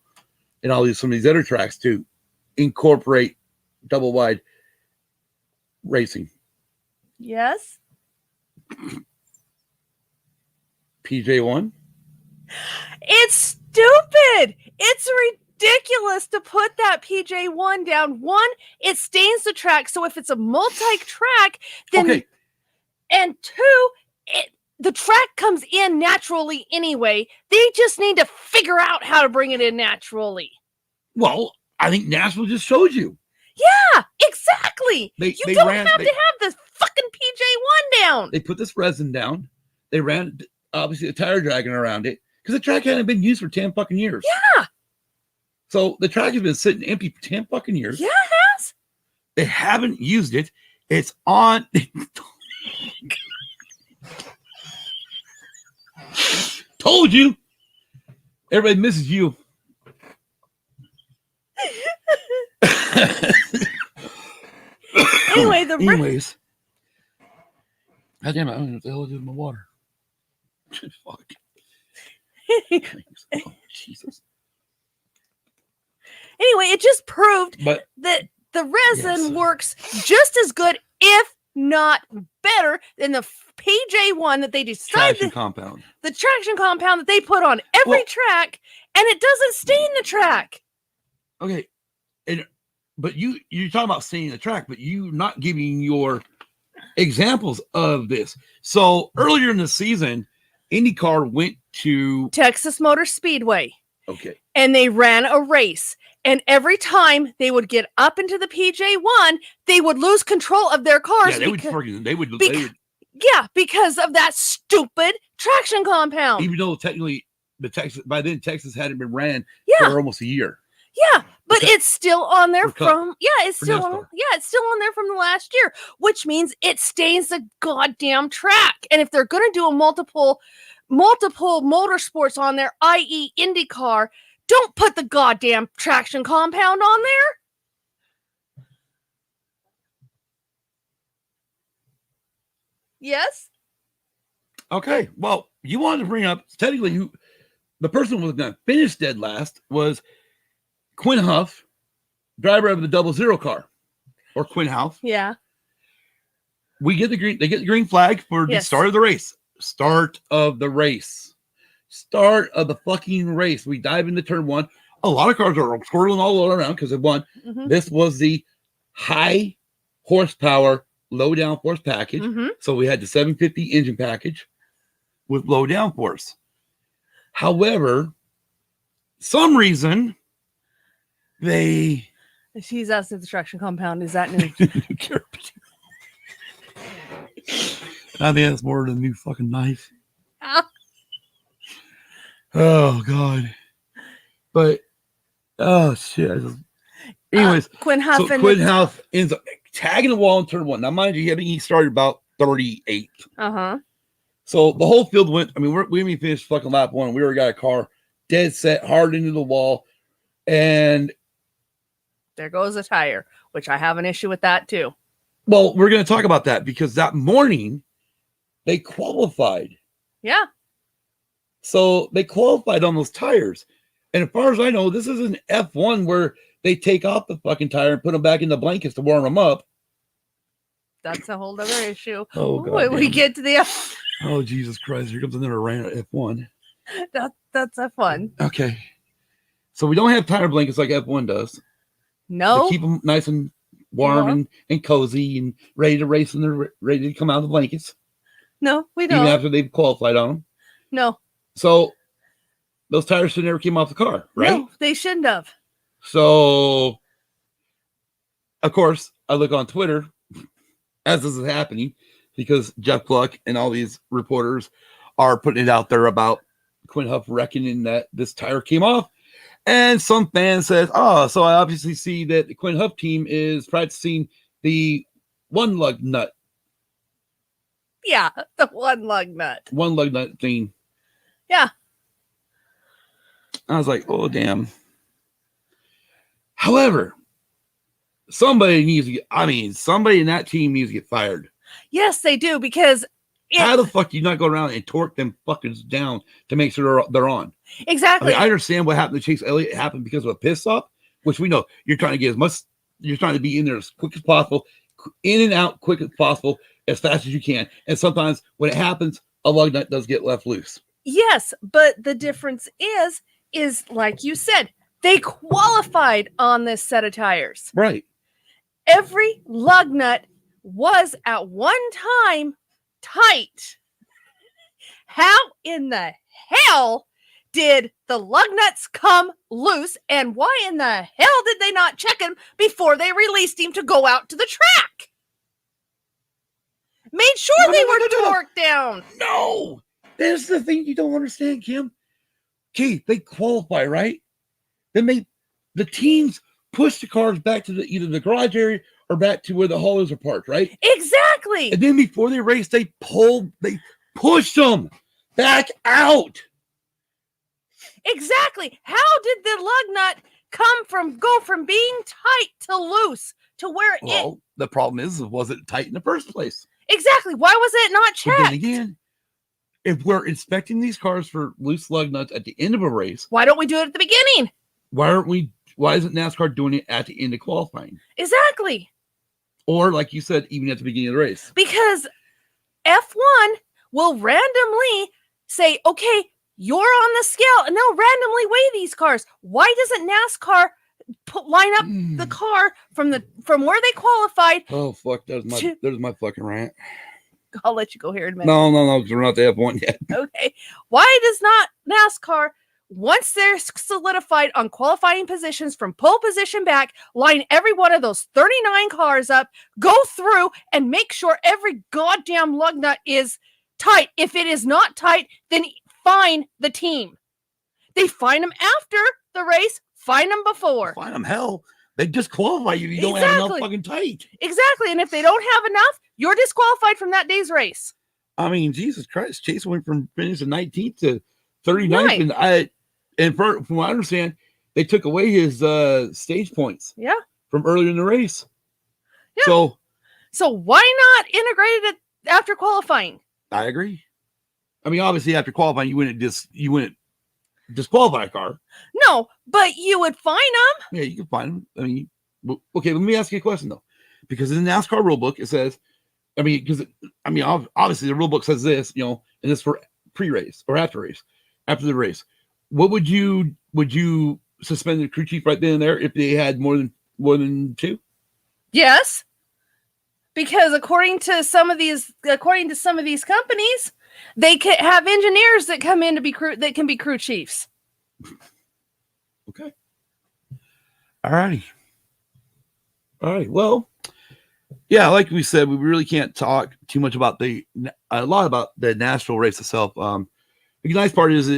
and some of these other tracks to incorporate double wide racing. Yes. PJ1? It's stupid. It's ridiculous to put that PJ1 down. 1, it stains the track. So if it's a multi-track, then okay. And 2, the track comes in naturally anyway. They just need to figure out how to bring it in naturally. Well, I think Nashville just showed you. Yeah, exactly. You don't have to have this fucking PJ1 down. They put this resin down. They ran, obviously, a tire dragging around it because the track hadn't been used for 10 fucking years. Yeah. So the track has been sitting empty for 10 fucking years. Yeah, it has. They haven't used it. It's on. Told you. Everybody misses you. Anyways. God damn it, I don't know what the hell I did with my water. Fuck. Oh, Jesus. Anyway, it just proved that the resin works just as good, if not better, than the PJ1 that they decided. Traction compound. The traction compound that they put on every track, and it doesn't stain the track. Okay, but you're talking about staining the track, but you're not giving your examples of this. So earlier in the season, IndyCar went to Texas Motor Speedway. Okay. And they ran a race. And every time they would get up into the PJ1, they would lose control of their cars. Yeah, because of that stupid traction compound. Even though technically Texas hadn't been ran for almost a year. Yeah, but it's still on there it's still on there from the last year, which means it stains the goddamn track. And if they're gonna do a multiple motorsports on there, i.e. IndyCar, don't put the goddamn traction compound on there. Yes? Okay. Well, you wanted to bring up, technically, the person who was going to finish dead last was Quinn Huff, driver of the 00 car, or Quinn Huff. Yeah. They get the green flag for the start of the race. Start of the fucking race. We dive into turn one. A lot of cars are swirling all around because of one. Mm-hmm. This was the high horsepower, low downforce package. Mm-hmm. So we had the 750 engine package with low downforce. However, some reason she's asked if the traction compound is that new. I think that's more than a new fucking knife. Oh God. But shit. Anyways, Quinn Huff ends up tagging the wall in turn one. Now, mind you, I think he started about 38th. Uh-huh. So the whole field went. I mean, we finished fucking lap one. We already got a car dead set hard into the wall, and there goes a tire, which I have an issue with that too. Well, we're going to talk about that because that morning they qualified. Yeah. So they qualified on those tires. And as far as I know, this is an F1 where they take off the fucking tire and put them back in the blankets to warm them up. That's a whole other issue. Oh, God. When we get to the Oh, Jesus Christ. Here comes another rant at F1. That's F1. Okay. So we don't have tire blankets like F1 does. No. To keep them nice and warm and cozy and ready to race when they're ready to come out of the blankets. No, we don't. Even after they've qualified on them. No. So those tires should never came off the car, right? No, they shouldn't have. So, of course, I look on Twitter as this is happening because Jeff Gluck and all these reporters are putting it out there about Quinn Huff reckoning that this tire came off. And some fan says, so I obviously see that the Quinn Huff team is practicing the one lug nut. Yeah, the one lug nut. One lug nut thing. Yeah. I was like, oh, damn. However, somebody in that team needs to get fired. Yes, they do, because how the fuck do you not go around and torque them fuckers down to make sure they're on? Exactly. I understand what happened to Chase Elliott happened because of a piss stop, which we know you're trying to get you're trying to be in there as quick as possible, in and out quick as possible, as fast as you can. And sometimes when it happens, a lug nut does get left loose. Yes, but the difference is like you said, they qualified on this set of tires. Right. Every lug nut was at one time tight. How in the hell did the lug nuts come loose, and why in the hell did they not check him before they released him to go out to the track? Made sure they were torqued down. No, that's the thing you don't understand, Kim. Okay, they qualify, right? Then the teams push the cars back to either the garage area or back to where the haulers are parked, right? Exactly. And then before they race, they push them back out. Exactly. How did the lug nut go from being tight to loose to where the problem was it tight in the first place? Exactly. Why was it not checked? But then again, if we're inspecting these cars for loose lug nuts at the end of a race, why don't we do it at the beginning? Why isn't NASCAR doing it at the end of qualifying? Exactly. Or like you said, even at the beginning of the race. Because F1 will randomly say, okay, you're on the scale, and they'll randomly weigh these cars. Why doesn't NASCAR line up the car from where they qualified? Oh, fuck. There's my fucking rant. I'll let you go here in a minute. No, because we're not the F1 yet. Okay. Why does not NASCAR, once they're solidified on qualifying positions from pole position back, line every one of those 39 cars up, go through and make sure every goddamn lug nut is tight? If it is not tight, then fine the team. They fine them after the race, fine them before. Fine them, hell. They disqualify you if you don't have enough fucking tight. Exactly. And if they don't have enough, you're disqualified from that day's race. I mean, Jesus Christ. Chase went from finishing 19th to 39th. Right. And from what I understand, they took away his stage points. Yeah. From earlier in the race. Yeah. So why not integrate it after qualifying? I agree. I mean, obviously, after qualifying, you wouldn't disqualify a car. No, but you would fine them. Yeah, you can fine them. I mean, okay, let me ask you a question, though. Because in the NASCAR rulebook, it says, obviously, the rulebook says this, and this for pre-race or after the race. What would you suspend the crew chief right then and there if they had more than two? Yes. Because according to some of these companies, they can have engineers that come in that can be crew chiefs. Okay. All right. Well, yeah, like we said, we really can't talk too much about a lot about the Nashville race itself. The nice part is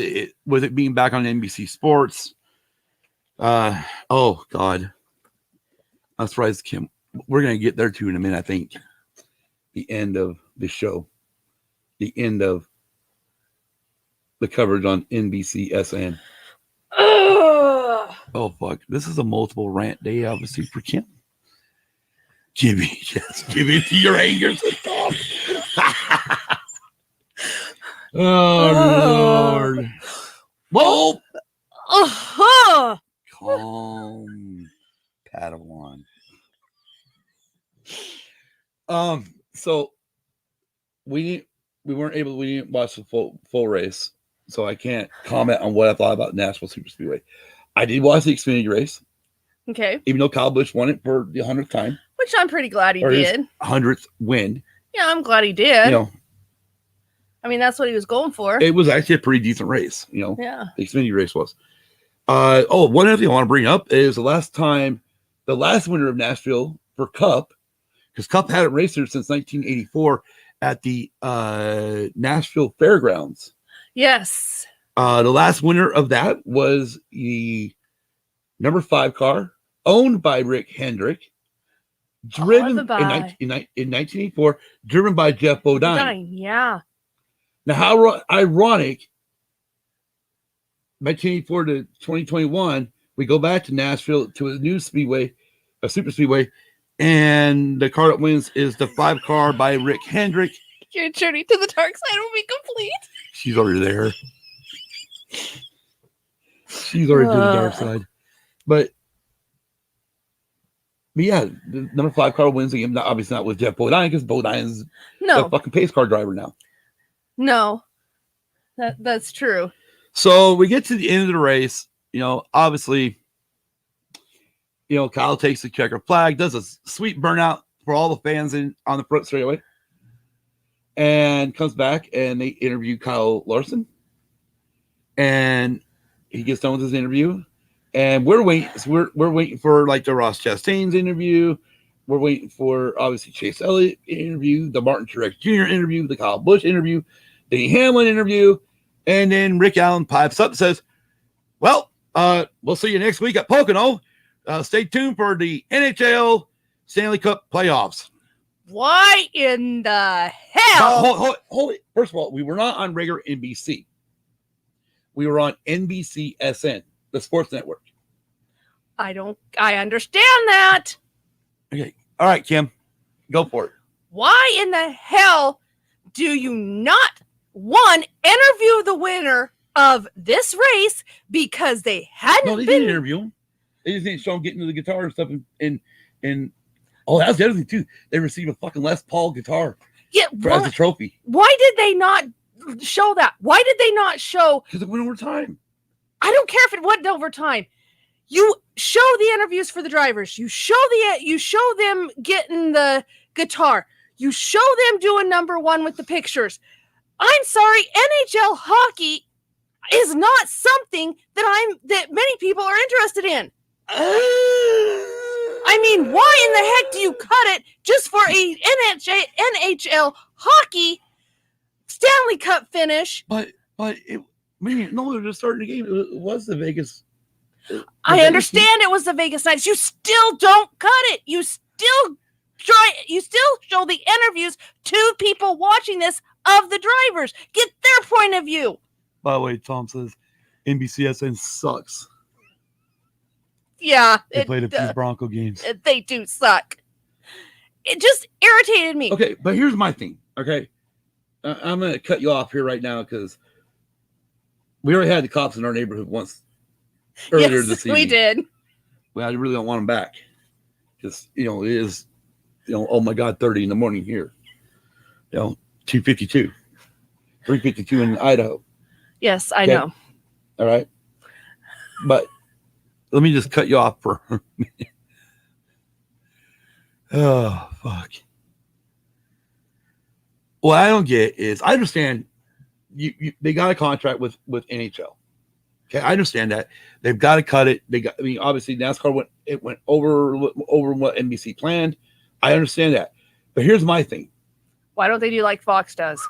with it being back on NBC Sports. Oh God, I'm surprised, Kim. We're gonna get there too in a minute. I think the end of the show, the end of the coverage on NBCSN. Oh fuck! This is a multiple rant day, obviously, for Kim. Give it to your anger to talk. Oh Lord! Whoa! Calm, Padawan. So we didn't watch the full race, so I can't comment on what I thought about Nashville Superspeedway. I did watch the Xfinity race. Okay. Even though Kyle Busch won it for the 100th time. Which I'm pretty glad he did. 100th win. Yeah, I'm glad he did. I mean, that's what he was going for. It was actually a pretty decent race, Yeah. The Xfinity race was. One other thing I want to bring up is the last winner of Nashville for Cup, because Cup hadn't raced there since 1984 at the Nashville Fairgrounds. Yes. The last winner of that was the number 5 car owned by Rick Hendrick, driven in 1984, driven by Jeff Bodine. Yeah. Now, how ironic, 1984 to 2021, we go back to Nashville to a new speedway, a super speedway, and the car that wins is the 5 car by Rick Hendrick. Your journey to the dark side will be complete. She's already there. She's already to the dark side. But yeah, the number 5 car wins again. Obviously not with Jeff Bodine, because Bodine's a fucking pace car driver now. No, that's true. So we get to the end of the race. Obviously, Kyle takes the checker flag, does a sweet burnout for all the fans on the front straightaway, and comes back and they interview Kyle Larson. and he gets done with his interview, and we're waiting. So we're waiting for like the Ross Chastain's interview. We're waiting for obviously Chase Elliott interview, the Martin Truex Jr. interview, the Kyle Busch interview, the Hamlin interview, and then Rick Allen pipes up and says, "Well, we'll see you next week at Pocono. Stay tuned for the NHL Stanley Cup playoffs." Why in the hell? Hold it. First of all, we were not on regular NBC. We were on NBCSN, the sports network. I understand that. Okay. All right, Kim, go for it. Why in the hell do you not, one, interview the winner of this race because they hadn't No, they didn't interview him. They just didn't show him getting to the guitar and stuff. And oh, that's the other thing, too. They received a fucking Les Paul guitar as a trophy. Why did they not show that? Why did they not show? Because it went over time. I don't care if it went over time. You show the interviews for the drivers. You show them getting the guitar. You show them doing number one with the pictures. I'm sorry, NHL hockey is not something that many people are interested in. I mean, why in the heck do you cut it just for a NHL hockey Stanley Cup finish? But they're just starting the game. It was the Vegas. I understand it was the Vegas Knights. You still don't cut it. You still show the interviews to people watching this of the drivers. Get their point of view. By the way, Tom says NBCSN sucks. Yeah. They played a few Bronco games. They do suck. It just irritated me. Okay, but here's my thing. Okay. I'm going to cut you off here right now because we already had the cops in our neighborhood once earlier this evening. We did. Well, I really don't want them back. Just, it is, oh my God, 30 in the morning here. 2:52. 3:52 in Idaho. Yes, I know. All right. But let me just cut you off for a minute. Oh, fuck. What I don't get is, I understand they got a contract with NHL. Okay, I understand that. They've got to cut it. Obviously NASCAR went over what NBC planned. I understand that. But here's my thing. Why don't they do like Fox does?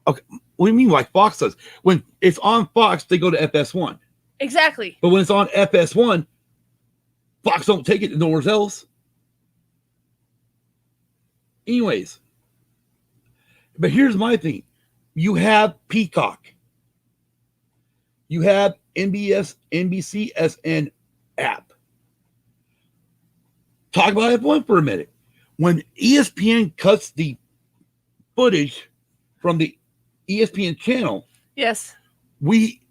Okay, what do you mean like Fox does? When it's on Fox, they go to FS1. Exactly. But when it's on FS1, Fox don't take it to nowhere else. Anyways. But here's my thing. You have Peacock. You have NBCSN app. Talk about F1 for a minute. When ESPN cuts the footage from the ESPN channel, yes,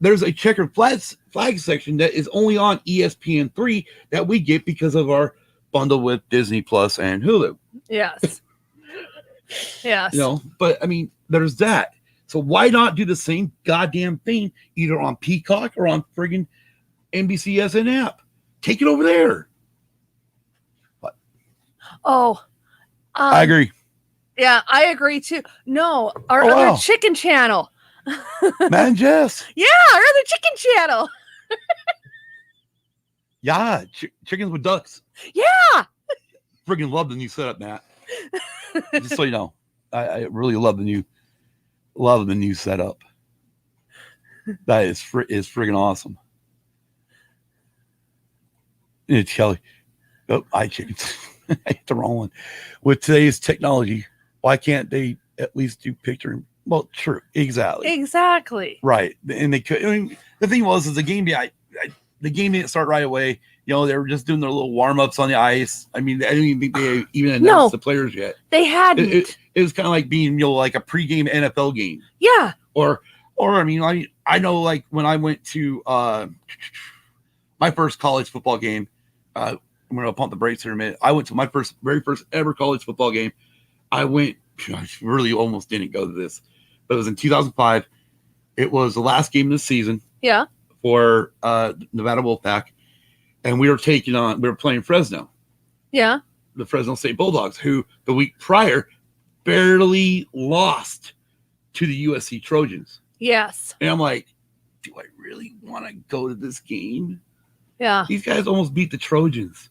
there's a checkered flag section that is only on ESPN3 that we get because of our bundle with Disney Plus and Hulu. Yes. Yes. But I mean, there's that. So why not do the same goddamn thing either on Peacock or on friggin' NBCSN app? Take it over there. What? Oh. I agree. Yeah, I agree too. No, our other chicken channel. Matt and Jess. Yeah, our other chicken channel. Yeah, chickens with ducks. Yeah. Friggin' love the new setup, Matt. Just so you know, I really love the new setup. That is friggin' awesome. It's Kelly. Oh, I chickens. I hit the wrong one. With today's technology, why can't they at least do picture? Well, true, exactly. Right, and they could. I mean, the thing was, the game. The game didn't start right away. They were just doing their little warm ups on the ice. I mean, I didn't even think they even announced the players yet. They hadn't. It was kind of like being, like a pregame NFL game. Yeah. Or I mean, I know, like when I went to my first college football game. I'm gonna pump the brakes here a minute. I went to my very first ever college football game. I really almost didn't go to this, but it was in 2005. It was the last game of the season. Yeah. For Nevada Wolfpack, and we were playing Fresno. Yeah. The Fresno State Bulldogs, who the week prior barely lost to the USC Trojans. Yes. And I'm like, do I really want to go to this game? Yeah. These guys almost beat the Trojans.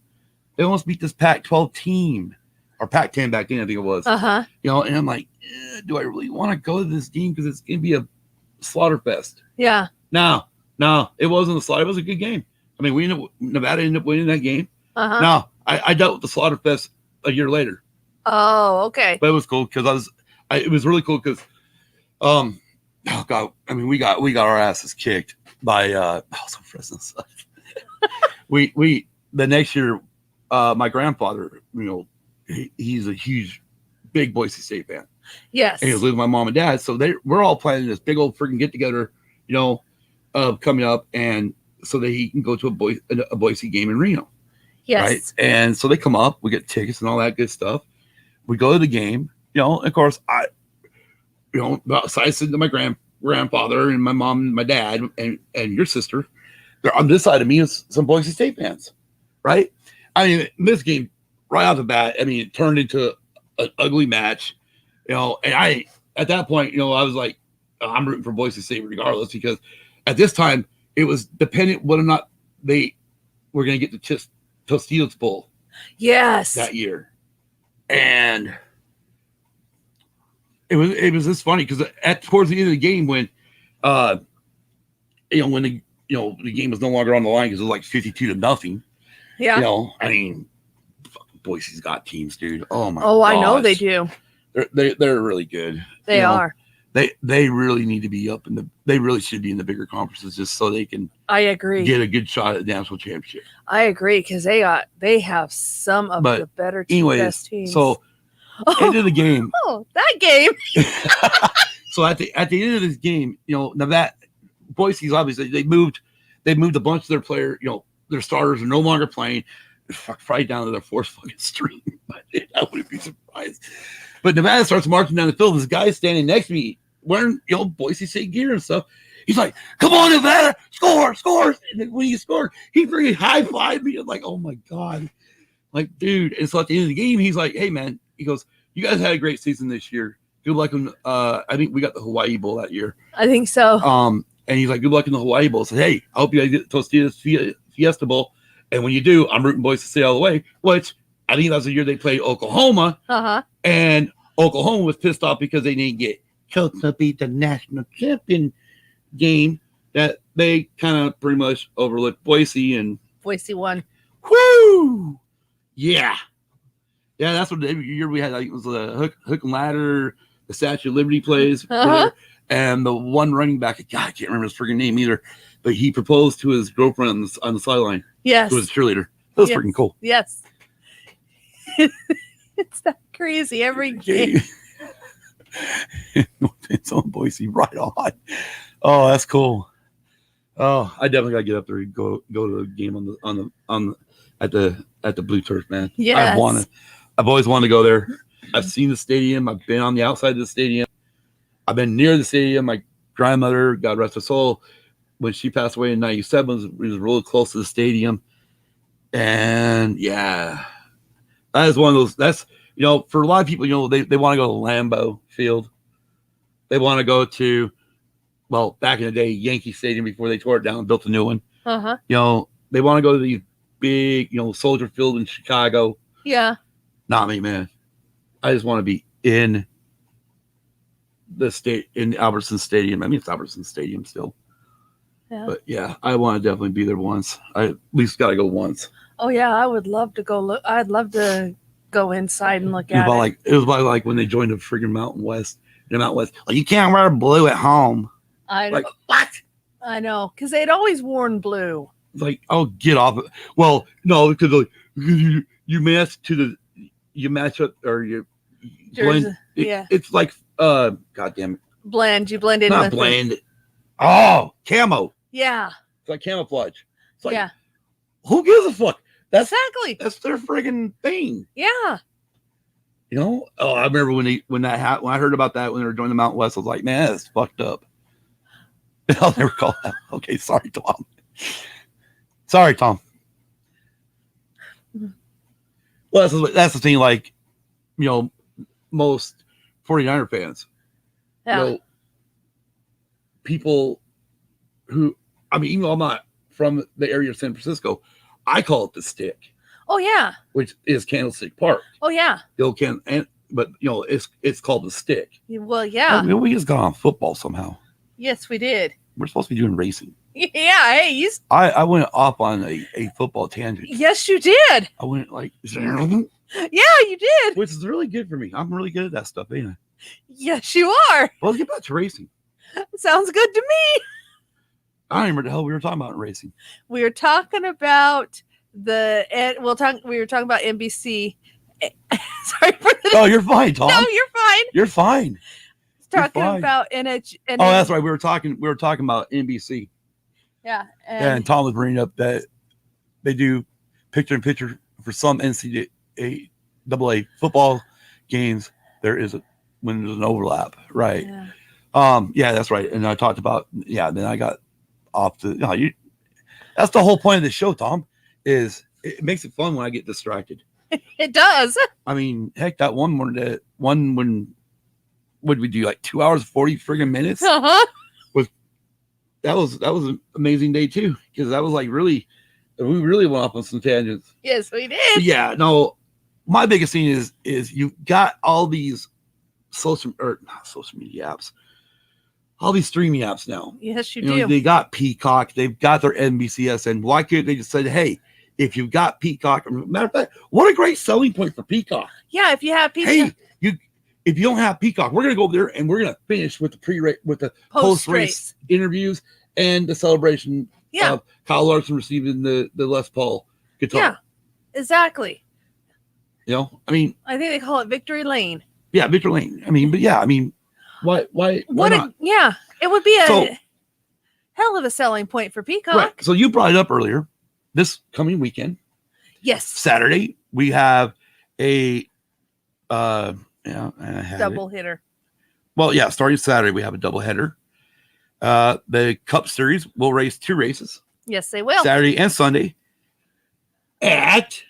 They almost beat this Pac-12 team, or Pac-10 back then, I think it was. Uh-huh. And I'm like, do I really want to go to this game? Because it's going to be a slaughter fest. Yeah. No, it wasn't a slaughter. It was a good game. I mean, Nevada ended up winning that game. Uh-huh. No, I dealt with the slaughter fest a year later. Oh, okay. But it was cool because it was really cool because, oh God, I mean, we got our asses kicked by, also Fresno. we the next year, my grandfather, he's a huge, big Boise State fan. Yes. And he was living with my mom and dad. So we're all planning this big old freaking get together, coming up, and so that he can go to a Boise game in Reno. Yes. Right. And so they come up, we get tickets and all that good stuff. We go to the game, of course, so I said to my grandfather and my mom and my dad and your sister, they're on this side of me is some Boise State fans. Right. I mean, this game right off the bat, I mean, it turned into an ugly match, and at that point, I was like, I'm rooting for Boise State regardless, because at this time it was dependent whether or not they were going to get the Tostitos Bowl. Yes. That year. And it was just funny because towards the end of the game when when the game was no longer on the line because it was like 52-0. Yeah. I mean, Boise's got teams, dude. Oh my. Oh, gosh. I know they do. They're really good. They are. They really need to be they really should be in the bigger conferences just so they can. I agree. Get a good shot at the national championship. I agree because they have some of the better best teams. So end of the game. Oh, that game. So at the end of this game, now that Boise's obviously they moved a bunch of their players, their starters are no longer playing. Right down to their fourth fucking string. I wouldn't be surprised. But Nevada starts marching down the field. This guy's standing next to me wearing Boise State gear and stuff. He's like, "Come on, Nevada, score!" And then when he scored, he freaking high-fived me. I'm like, "Oh my God!" Like, dude. And so at the end of the game, he's like, "Hey, man," he goes, "You guys had a great season this year. Good luck in I think we got the Hawaii Bowl that year. I think so. And he's like, "Good luck in the Hawaii Bowl." I said, "Hey, I hope you guys get the Tostitos Fiesta Bowl. And when you do, I'm rooting Boise State all the way," which I think that was the year they played Oklahoma. Uh-huh. And Oklahoma was pissed off because they didn't get to beat the national champion game, that they kind of pretty much overlooked Boise, and Boise won. Woo! Yeah. Yeah, that's what the year we had. Like, it was a hook and ladder, the Statue of Liberty plays, and the one running back, God, I can't remember his freaking name either, but he proposed to his girlfriend on the sideline. Yes. Who was a cheerleader. That was freaking cool. Yes. It's that crazy every game. It's on Boise, right on. Oh, that's cool. Oh, I definitely gotta get up there and go to the game at the Blue Turf, man. Yes. I've always wanted to go there. I've seen the stadium. I've been on the outside of the stadium. I've been near the stadium. My grandmother, God rest her soul, when she passed away in '97, was really close to the stadium. And yeah, that is one of those. That's, for a lot of people, they want to go to Lambeau Field. They want to go to, well, back in the day, Yankee Stadium before they tore it down and built a new one. Uh-huh. They want to go to these big, Soldier Field in Chicago. Yeah. Not me, man. I just want to be in in Albertson Stadium. I mean, it's Albertson Stadium still. Yeah. But yeah, I want to definitely be there once. I at least got to go once. Oh yeah, I would love to go look. I'd love to go inside and look at it. It was like when they joined the friggin' Mountain West. Like, you can't wear blue at home. Like, what? I know, because they'd always worn blue. Like, oh, get off it. Well, no, because you match up or you blend. Yeah. It's like, goddamn it. Blend. You blend in. Not blend. Oh, camo. Yeah. It's like camouflage. It's like, yeah. Who gives a fuck? Exactly. That's their friggin' thing. Yeah. Oh, I remember when I heard about that when they were joining the Mountain West, I was like, man, that's fucked up. I'll never call that. Okay, sorry, Tom. Sorry, Tom. Well, that's the thing. Like, most 49er fans. Yeah. People who, I mean, even though I'm not from the area of San Francisco, I call it the Stick. Oh yeah. Which is Candlestick Park. Oh yeah. But it's called the Stick. Well, yeah. I mean, we just got on football somehow. Yes, we did. We're supposed to be doing racing. Yeah. Hey, I went off on a football tangent. Yes, you did. I went like, yeah, you did. which is really good for me. I'm really good at that stuff, ain't I? Yes, you are. Well, let's get back to racing. Sounds good to me. I don't remember the hell we were talking about in racing. We were talking about we were talking about NBC. Sorry for the. Oh, you're fine, Tom. No, you're fine. You're fine. Talking fine. about NH. Oh, that's right. We were talking about NBC. Yeah. And Tom was bringing up that they do picture-in-picture for some NCAA football games. When there's an overlap, right? Yeah, that's right. And I talked about then I got off the. That's the whole point of the show, Tom. Is it makes it fun when I get distracted. It does. I mean, heck, that one when would we do like 2 hours 40 friggin' minutes? That was an amazing day too, because that was like we really went off on some tangents. Yes, we did. But yeah, no, my biggest thing is you've got all these not social media apps, all these streaming apps now. Yes, you do. They got Peacock, they've got their NBCSN. Why couldn't they just say, hey, if you've got Peacock, matter of fact, what a great selling point for Peacock. Yeah, if you have Peacock. Hey, if you don't have Peacock, we're gonna go over there and we're gonna finish with the post-race interviews and the celebration of Kyle Larson receiving the Les Paul guitar. Yeah, exactly. I mean, I think they call it Victory Lane. Yeah, Victory Lane. I mean, but yeah, I mean, why not? It would be a hell of a selling point for Peacock. Right. So you brought it up earlier. This coming weekend, yes, Saturday, we have a double hitter. Well, yeah, starting Saturday we have a double header. The Cup Series will race 2 races. Yes, they will. Saturday and Sunday at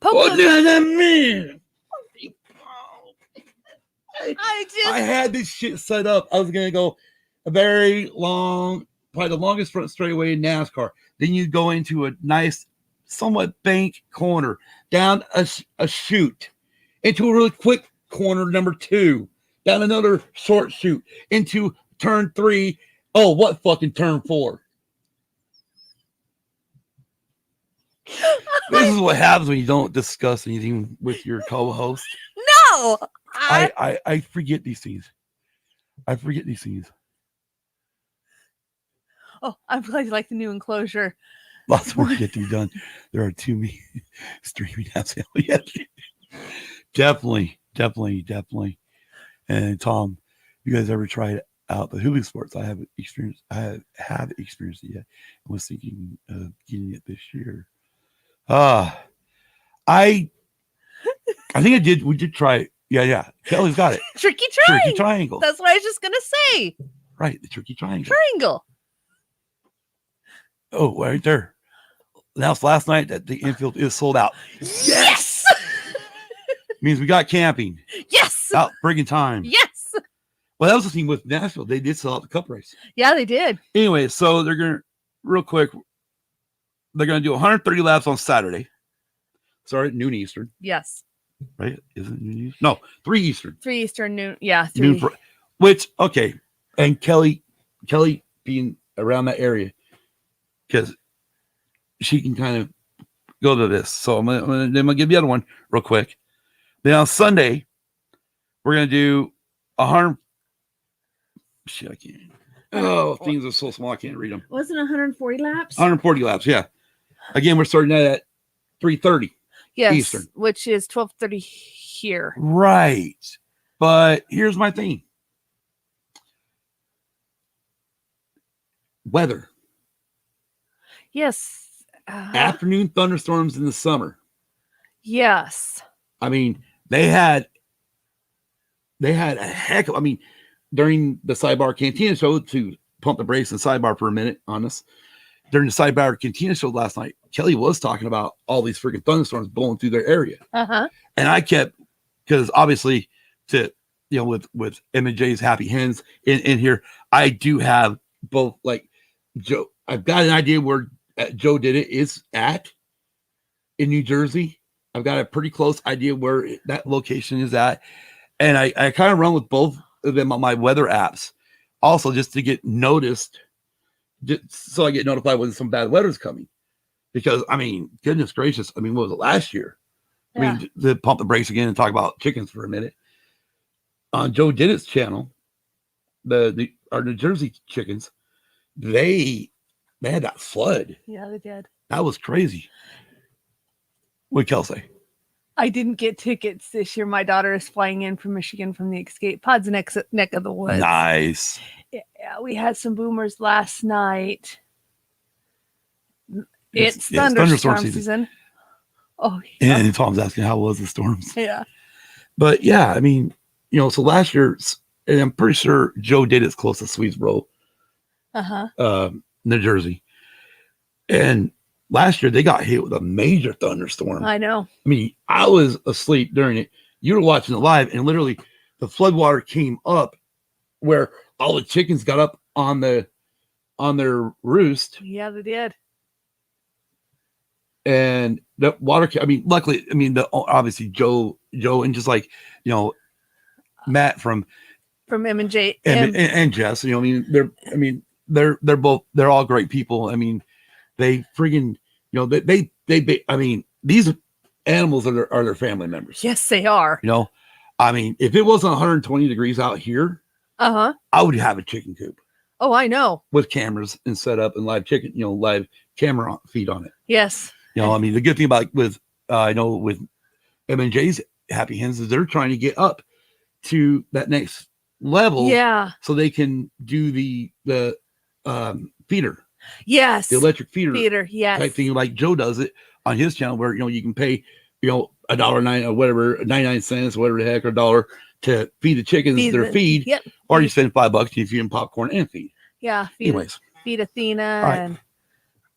What does that mean? I had this shit set up. I was gonna go a very long, probably the longest front straightaway in NASCAR. Then you go into a nice, somewhat bank corner, down a chute, into a really quick corner number 2, down another short chute, into turn 3. Oh, what fucking turn 4? This is what happens when you don't discuss anything with your co-host. No, I forget these things. Oh, I'm glad you like the new enclosure. Lots of work yet to be done. There are too many streaming apps yet. Definitely. And Tom, you guys ever tried out the Hulu Sports? I have experienced it yet. I was thinking of getting it this year. I think I did. We did try it. Yeah. Kelly's got it. Tricky triangle. That's what I was just gonna say. Right, the tricky triangle. Oh, right there. Announced last night that the infield is sold out. Yes. Means we got camping. Yes. Out friggin' time. Yes. Well, that was the thing with Nashville. They did sell out the Cup race. Yeah, they did. Anyway, so they're gonna do 130 laps on Saturday. Sorry, noon Eastern. Yes. Right? Isn't it noon Eastern? No, 3 Eastern. 3 Eastern, noon. Yeah, 3. Which, okay. And Kelly being around that area, because she can kind of go to this. So I'm gonna give the other one real quick. Then on Sunday, we're gonna do 100. Shit, I can't. Oh, things are so small I can't read them. Wasn't 140 laps? 140 laps, yeah. Again, we're starting at 3:30. Yes, Eastern, which is 12:30 here. Right, but here's my thing. Weather. Yes. Afternoon thunderstorms in the summer. Yes. I mean, they had a heck of, I mean, during the Sidebar Cantina show, to pump the brakes and Sidebar for a minute on us, during the Sidebar Cantina show last night, Kelly was talking about all these freaking thunderstorms blowing through their area. Uh-huh. And I kept, because obviously with M&J's Happy Hens in here, I do have both, like, Joe. I've got an idea where Joe did it is at in New Jersey. I've got a pretty close idea where that location is at. And I kind of run with both of them on my weather apps. Also, just to get noticed, just so I get notified when some bad weather's coming. Because, I mean, goodness gracious. I mean, what was it last year? Yeah. I mean, to pump the brakes again and talk about chickens for a minute. On Joe Ditt's channel, our New Jersey chickens, they had that flood. Yeah, they did. That was crazy. What'd Kel say? I didn't get tickets this year. My daughter is flying in from Michigan from the Escape Pod's neck of the woods. Nice. Yeah, we had some boomers last night. It's thunderstorm season. Oh, yeah. And Tom's asking how was the storms. Yeah. But yeah, I mean, so last year, and I'm pretty sure Joe did it's close to Swedesboro, New Jersey. And last year they got hit with a major thunderstorm. I know. I mean, I was asleep during it. You were watching it live, and literally the floodwater came up where all the chickens got up on their roost. Yeah, they did. And the water, I mean, luckily, I mean, obviously Joe, and just like, Matt from M&J and Jess, I mean, they're all great people. I mean, they friggin', they I mean, these animals are their family members. Yes, they are. I mean, if it wasn't 120 degrees out here, I would have a chicken coop. Oh, I know. With cameras and set up and live camera feed on it. Yes. I mean, the good thing about with M&J's Happy Hens is they're trying to get up to that next level. Yeah. So they can do the feeder. Yes. The electric feeder. Yes. Type thing like Joe does it on his channel where, you can pay, $1.09 or whatever, 99 cents, whatever the heck, or $1 to feed the chickens their feed. Yep. Or you spend $5 and you feed them popcorn and feed. Yeah. Feed Athena. Right. And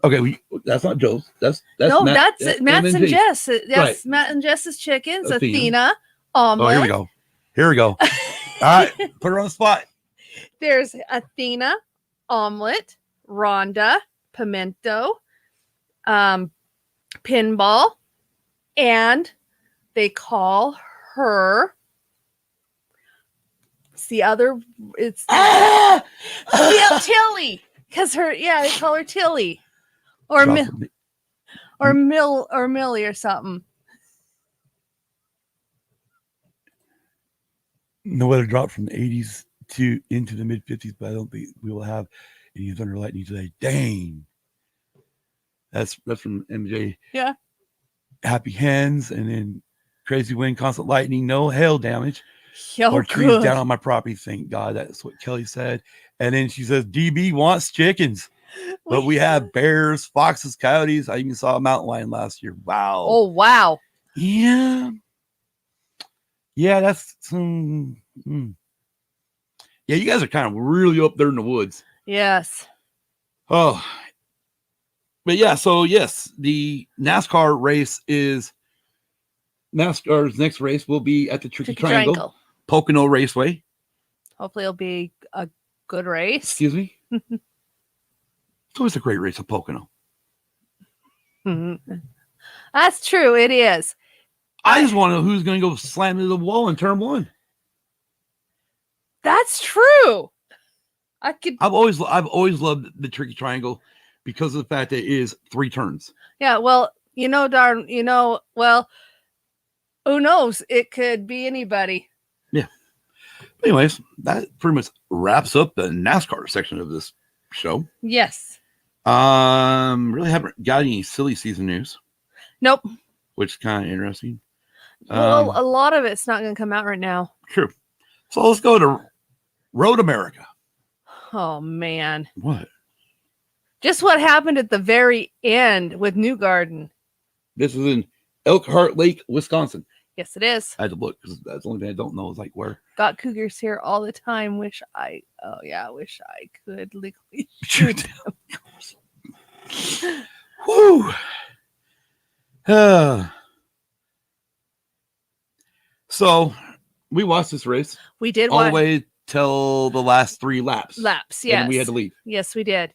okay, that's not Joe's. That's Matt's and Jess. That's right. Matt and Jess's chickens. Athena omelet. Oh, here we go. All right, put her on the spot. There's Athena omelet, Rhonda pimento, pinball, and they call her. It's the other. It's Tilly, because they call her Tilly. Or Millie or something. The weather dropped from the 80s into the mid 50s, but I don't think we will have any thunder or lightning today. Dang. That's from MJ. Yeah. Happy Hens, and then crazy wind, constant lightning, no hail damage. Or trees good. Down on my property. Thank God. That's what Kelly said. And then she says, DB wants chickens. But we have bears, foxes, coyotes. I even saw a mountain lion last year. Wow. Oh, wow. Yeah. Yeah, that's yeah, you guys are kind of really up there in the woods. Yes. Oh. But yeah, so yes, the NASCAR race is NASCAR's next race will be at the Tricky Triangle, Pocono Raceway. Hopefully it'll be a good race. Excuse me. It's always a great race at Pocono. That's true. It is. I just want to know who's going to go slam into the wall in turn one. That's true. I've always loved the Tricky Triangle because of the fact that it is 3 turns. Yeah. Well, who knows? It could be anybody. Yeah. Anyways, that pretty much wraps up the NASCAR section of this show. Yes. Really haven't got any silly season news. Nope. Which is kind of interesting. Well, a lot of it's not going to come out right now. True. So let's go to Road America. Oh, man. What? Just what happened at the very end with Newgarden. This is in Elkhart Lake, Wisconsin. Yes, it is. I had to look because that's the only thing I don't know is like where. Got cougars here all the time. Wish I could legally shoot them. Woo. So we watched this race. We did all the way till the last 3 laps. Yes. And we had to leave. Yes, we did.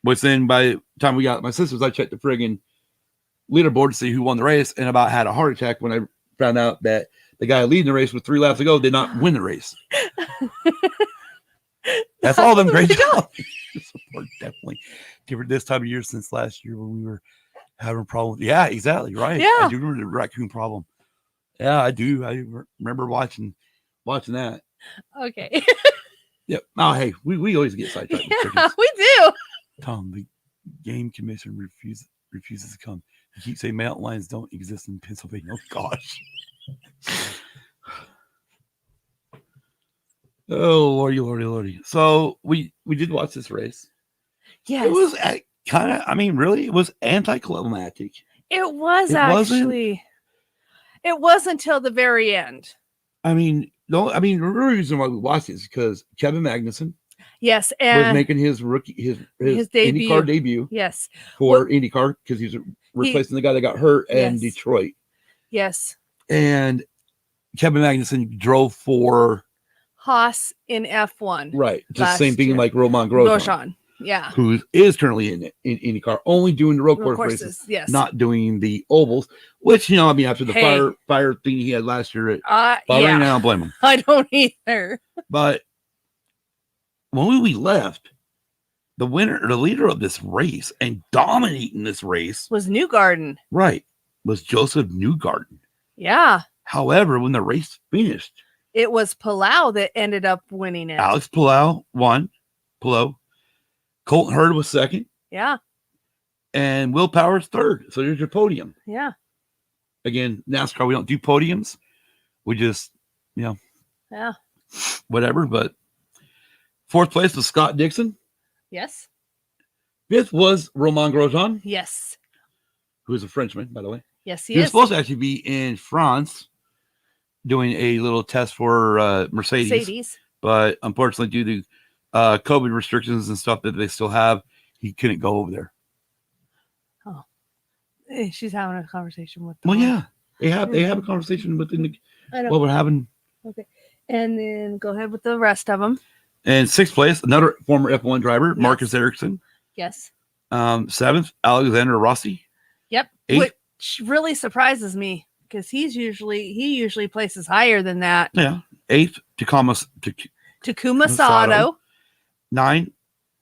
Which then by the time we got my sisters, I checked the friggin' leaderboard to see who won the race, and about had a heart attack when I found out that the guy leading the race with 3 laps to go did not win the race. That's all them great jobs. Support definitely different this time of year since last year when we were having problems. Yeah, exactly right. Yeah. I do remember the raccoon problem. Yeah, I do. I remember watching that. Okay. Yep. Oh, hey, we always get sidetracked. Yeah, we do. Tom, the game commission refuses to come. You keep saying mountain lions don't exist in Pennsylvania. Oh gosh. Oh lordy. So we did watch this race. Yes. It was kind of. I mean, really, it was anticlimactic. It was It actually. It was until the very end. I mean, no. I mean, the reason why we watched it is because Kevin Magnussen Yes, was and making his debut. IndyCar debut. Yes, For IndyCar because he's replacing the guy that got hurt in Detroit. Yes. And Kevin Magnussen drove for Haas in F1. Right. Just same thing like Roman Grosjean. Yeah. Who is currently in IndyCar, only doing the road course races, yes. Not doing the ovals, which, I mean, after the fire thing he had last year at Bahrain, I don't blame him. I don't either. But when we left, the leader of this race and dominating this race was Newgarden. Right. Was Joseph Newgarden. Yeah. However, when the race finished, it was Palau that ended up winning it. Alex Palau won. Colton Hurd was second. Yeah. And Will Powers third. So there's your podium. Yeah. Again, NASCAR, we don't do podiums. We just, Yeah. Whatever. But fourth place was Scott Dixon. Yes. Fifth was Roman Grosjean. Yes. Who is a Frenchman, by the way. Yes, he was supposed to actually be in France doing a little test for Mercedes. But unfortunately, due to COVID restrictions and stuff that they still have, he couldn't go over there. Oh, she's having a conversation with. Well, yeah, they have a conversation within the. What we're having. Okay, and then go ahead with the rest of them. And sixth place, another former F1 driver, yes. Marcus Ericsson. Yes. Seventh, Alexander Rossi. Yep. Eighth, which really surprises me because he usually places higher than that. Yeah. Eighth, Takuma Sato. 9,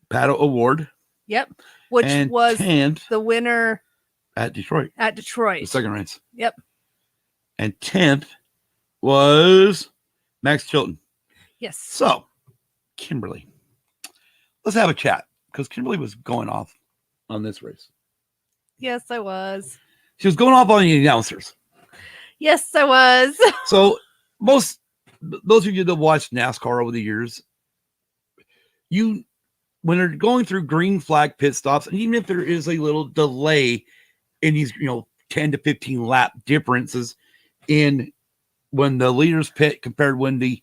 Pato Award. Yep. Which was 10th, the winner at Detroit. The second race. Yep. And 10th was Max Chilton. Yes. So, Kimberly, let's have a chat because Kimberly was going off on this race. Yes, I was. She was going off on the announcers. Yes, I was. So, those of you that watched NASCAR over the years, when they're going through green flag pit stops, and even if there is a little delay in these, 10 to 15 lap differences in when the leaders pit compared when the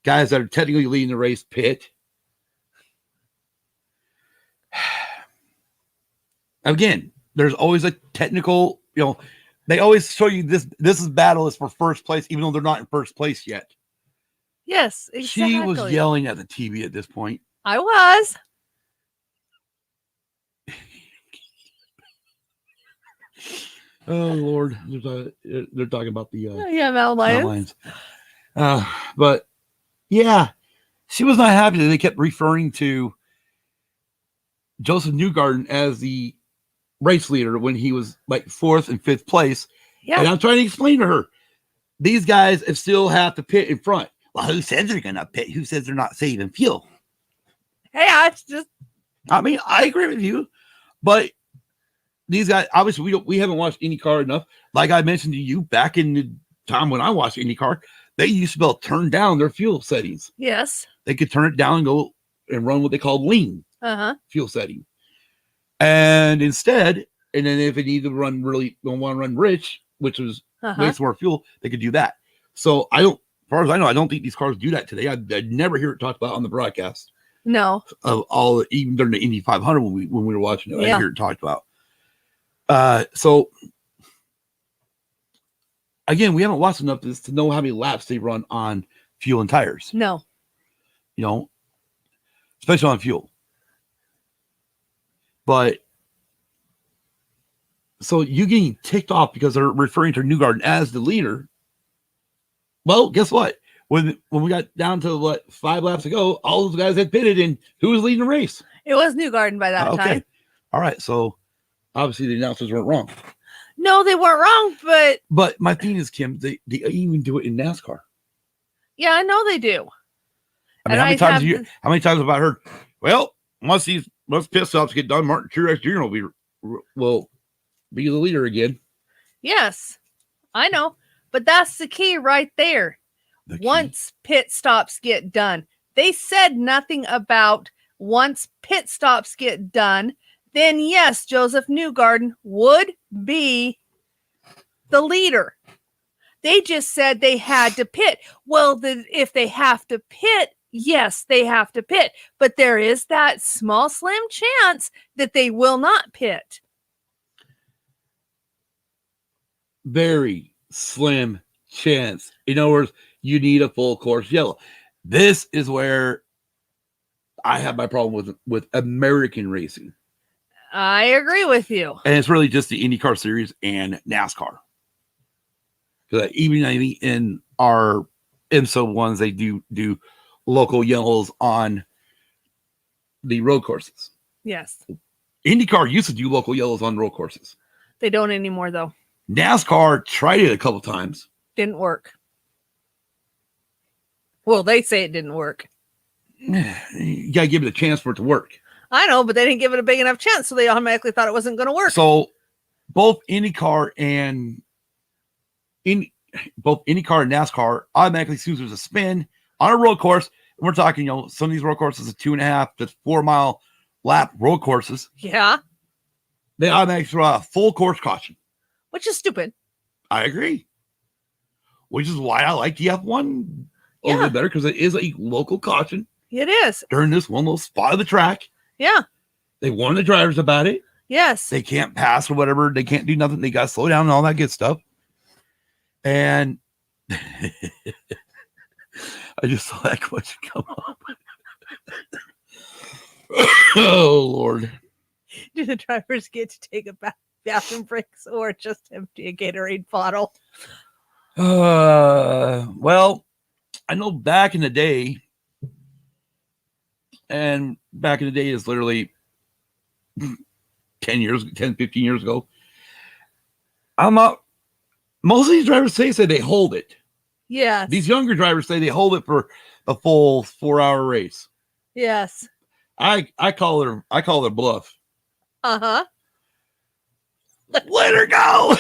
guys that are technically leading the race pit. Again, there's always a technical, they always show you this battle is for first place, even though they're not in first place yet. Yes, exactly. She was yelling at the TV at this point. I was. Oh Lord, they're talking about the mountain lions. But yeah, she was not happy that they kept referring to Joseph Newgarden as the race leader when he was like 4th and 5th place. Yeah, and I'm trying to explain to her, these guys still have to pit in front. Well, who says they're going to pit? Who says they're not saving fuel? Hey, I mean, I agree with you, but these guys, obviously, we haven't watched IndyCar enough. Like I mentioned to you, back in the time when I watched IndyCar, they used to be able to turn down their fuel settings. Yes. They could turn it down and go and run what they call lean fuel setting. And instead, and then if it needed to run really, don't want to run rich, which was waste more fuel, they could do that. So as far as I know, I don't think these cars do that today. I'd never hear it talked about on the broadcast. No. Even during the Indy 500 when we were watching it, I hear it talked about. So again, we haven't watched enough to know how many laps they run on fuel and tires. No. Especially on fuel. But so you getting ticked off because they're referring to Newgarden as the leader. Well, guess what? When we got down to 5 laps ago, all those guys had pitted, and who was leading the race? It was Newgarden by that time. All right. So obviously the announcers weren't wrong. No, they weren't wrong, but my thing is, Kim, they even do it in NASCAR. Yeah, I know they do. I mean, how many times have I heard? Well, once pit stops get done, Martin Truex Jr. will be the leader again. Yes, I know, but that's the key right there. Once pit stops get done, they said nothing about once pit stops get done. Then yes, Joseph Newgarden would be the leader. They just said they had to pit. Well, if they have to pit, yes, they have to pit. But there is that small, slim chance that they will not pit. Very slim chance. In other words, you need a full course yellow. This is where I have my problem with American racing. I agree with you. And it's really just the IndyCar series and NASCAR. Because even I think in our IMSA ones, they do local yellows on the road courses. Yes. IndyCar used to do local yellows on road courses. They don't anymore, though. NASCAR tried it a couple times. Didn't work. Well, they say it didn't work. You got to give it a chance for it to work. I know, but they didn't give it a big enough chance, so they automatically thought it wasn't going to work. So both IndyCar and NASCAR automatically assumes there's a spin on a road course. And we're talking, some of these road courses are 2.5 to 4 mile lap road courses. Yeah. They automatically throw out a full course caution. Which is stupid. I agree. Which is why I like the F1 a little bit better, because it is a local caution. It is. During this one little spot of the track. Yeah. They warn the drivers about it. Yes. They can't pass or whatever. They can't do nothing. They got to slow down and all that good stuff. And I just saw that question come up. Oh, Lord. Do the drivers get to take a bathroom breaks or just empty a Gatorade bottle? Well, I know back in the day, and back in the day is literally 10, 15 years ago. Most of these drivers say they hold it. Yes. These younger drivers say they hold it for a full 4-hour race. Yes. I call their bluff. Uh-huh. Let her go.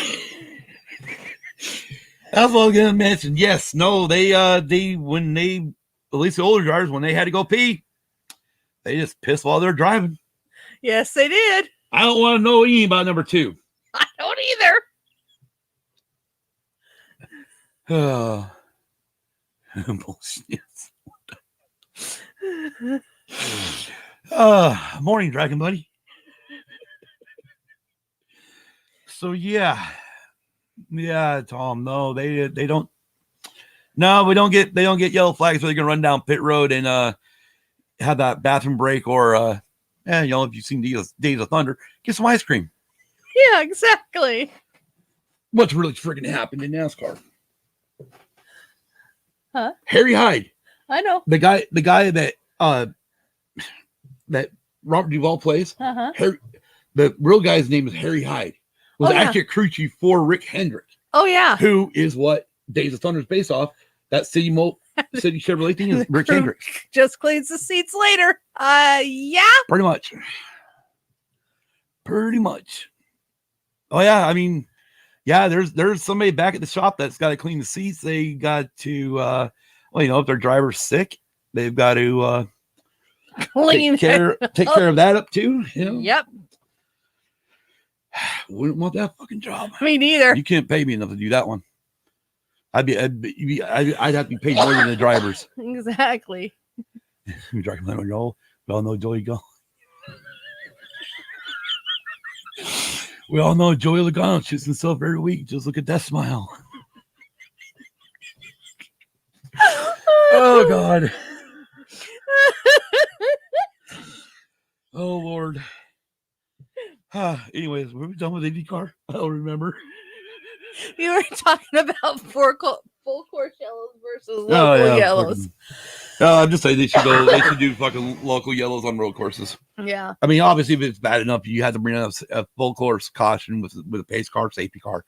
That's what I was gonna mention. Yes, no, they at least the older drivers, when they had to go pee, they just pissed while they're driving. Yes, they did. I don't want to know anything about number 2. I don't either. Bullshit. Morning, Dragon Buddy. So yeah, Tom. No, they don't. No, we don't get yellow flags where they can run down pit road and have that bathroom break, or if you've seen Days of Thunder, get some ice cream. Yeah, exactly. What's really freaking happened in NASCAR? Huh? Harry Hyde. I know. The guy that Robert Duvall plays. Uh-huh. The real guy's name is Harry Hyde. Was actually a crew chief for Rick Hendrick. Oh yeah. Who is what Days of Thunder is based off. That City Chevrolet thing is Rick Hendrick. Just cleans the seats later. Yeah. Pretty much. Oh yeah, I mean, yeah, there's somebody back at the shop that's got to clean the seats. They got to if their driver's sick, they've got to take care of that up too. Yep. Wouldn't want that fucking job. Me neither. You can't pay me enough to do that one. I'd have to be paid more than the drivers. Exactly. We all know Joey Go. We all know Joey Logano shoots himself every week. Just look at that smile. Oh God. Oh Lord. Anyways, were we done with Indy Car? I don't remember. We were talking about full course yellows versus local Oh, yeah, yellows. I'm just saying they should go. They should do fucking local yellows on road courses. Yeah. I mean, obviously, if it's bad enough, you have to bring up a full course caution with a pace car, safety car.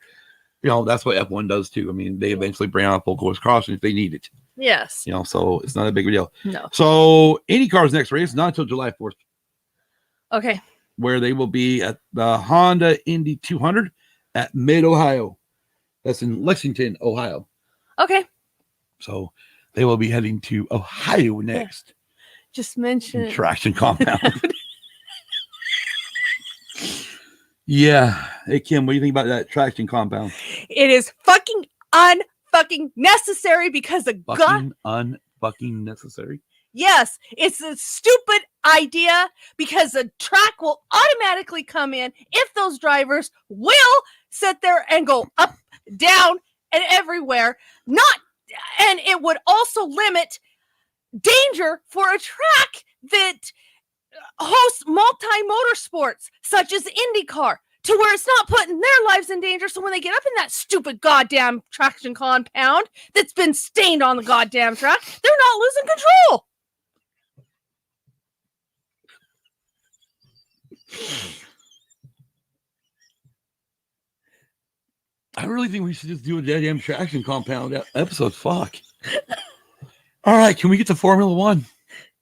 You know, that's what F1 does too. I mean, they eventually bring out a full course caution if they need it. Yes. You know, so it's not a big deal. No. So IndyCar's next race, not until July 4th. Okay. Where they will be at the Honda Indy 200 at Mid-Ohio. That's in Lexington, Ohio. Okay. So they will be heading to Ohio next. Just mention Traction compound. Yeah. Hey, Kim, what do you think about that traction compound? It is fucking unfucking necessary because of God. Unfucking necessary. Yes, it's a stupid idea because the track will automatically come in if those drivers will sit there and go up, down, and everywhere. And it would also limit danger for a track that hosts multi-motorsports such as IndyCar, to where it's not putting their lives in danger. So when they get up in that stupid goddamn traction compound that's been stained on the goddamn track, they're not losing control. I really think we should just do a damn traction compound episode. Fuck. All right, can we get to Formula One?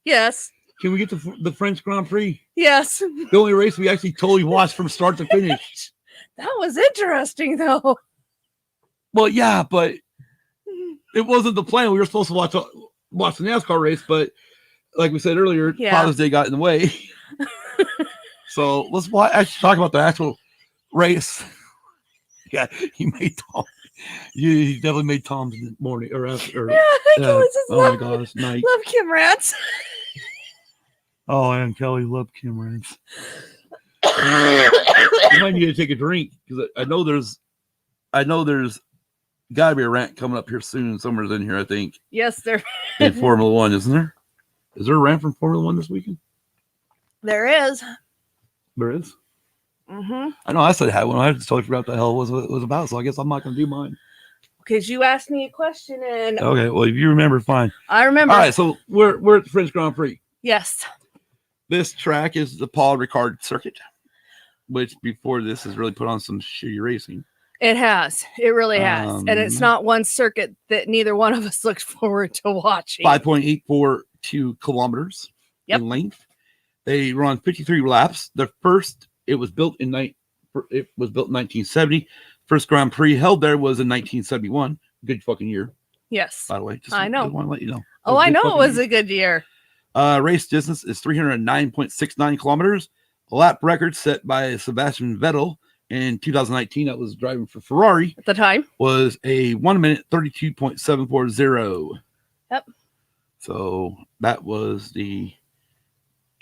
Yes. Can we get to the French Grand Prix? Yes. The only race we actually totally watched from start to finish. That was interesting, though. Well, yeah, but it wasn't the plan. We were supposed to watch the NASCAR race, but like we said earlier, Father's Day got in the way. So let's actually talk about the actual race. Yeah, he made Tom. He definitely made Tom's morning or after. Yeah, oh my gosh, night. Love Kim Rats. Oh, and Kelly loved Kim Rats. You might need to take a drink because I know there's got to be a rant coming up here soon. Somewhere's in here, I think. Yes, there. In Formula One, isn't there? Is there a rant from Formula One this weekend? There is. There is. Mm-hmm. I know I said I had one. I just totally forgot what the hell it was about. So I guess I'm not going to do mine. Because you asked me a question and. Okay, well if you remember, fine. I remember. All right, so we're at the French Grand Prix. Yes. This track is the Paul Ricard circuit, which before this has really put on some shitty racing. It has. It really has. And it's not one circuit that neither one of us looked forward to watching. 5.842 kilometers in length. They run 53 laps. It was built in 1970. First Grand Prix held there was in 1971. Good fucking year. Yes. By the way, I know. Just want to let you know. Oh, I know it was a good year. Race distance is 309.69 kilometers. A lap record set by Sebastian Vettel in 2019, that was driving for Ferrari at the time, was a 1 minute 32.740. Yep. So that was the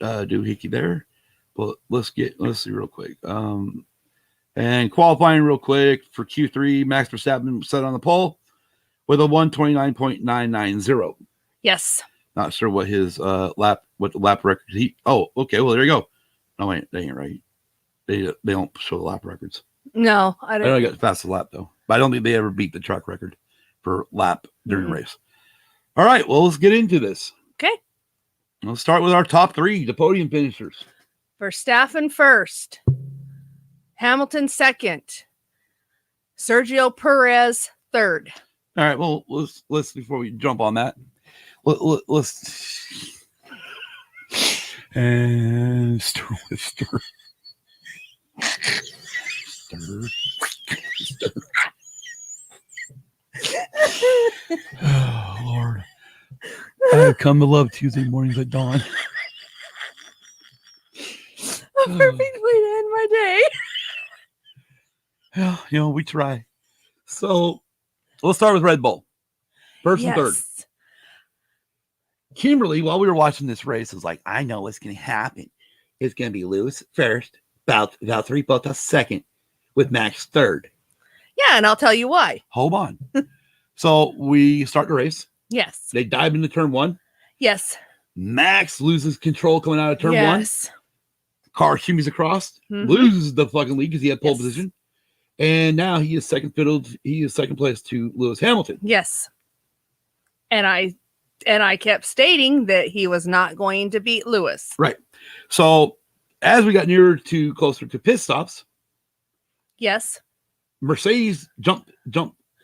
doohickey there. But let's see real quick. And qualifying real quick for Q3, Max Verstappen set on the pole with a 129.990. Yes. Not sure what his the lap record okay, well there you go. No, wait, that ain't right. They don't show the lap records. No, I don't. I know I got the fastest lap though, but I don't think they ever beat the track record for lap during the race. All right, well let's get into this. Okay. Let's start with our top three, the podium finishers. Verstappen first, Hamilton second, Sergio Perez third. All right, well let's before we jump on that, let's and start with Stir. Oh Lord, I have come to love Tuesday mornings at dawn. A perfect way to end my day. Yeah, we try. So let's start with Red Bull. First and third. Kimberly, while we were watching this race, was like, I know what's going to happen. It's going to be Lewis first, Valtteri Bottas second, with Max third. Yeah, and I'll tell you why. Hold on. So we start the race. Yes. They dive into turn one. Yes. Max loses control coming out of turn one. Car shimmies across, Mhm. loses the fucking lead because he had pole Yes. position. And now he is second place to Lewis Hamilton. Yes. And I kept stating that he was not going to beat Lewis. Right. So as we got closer to pit stops, Yes. Mercedes jumped,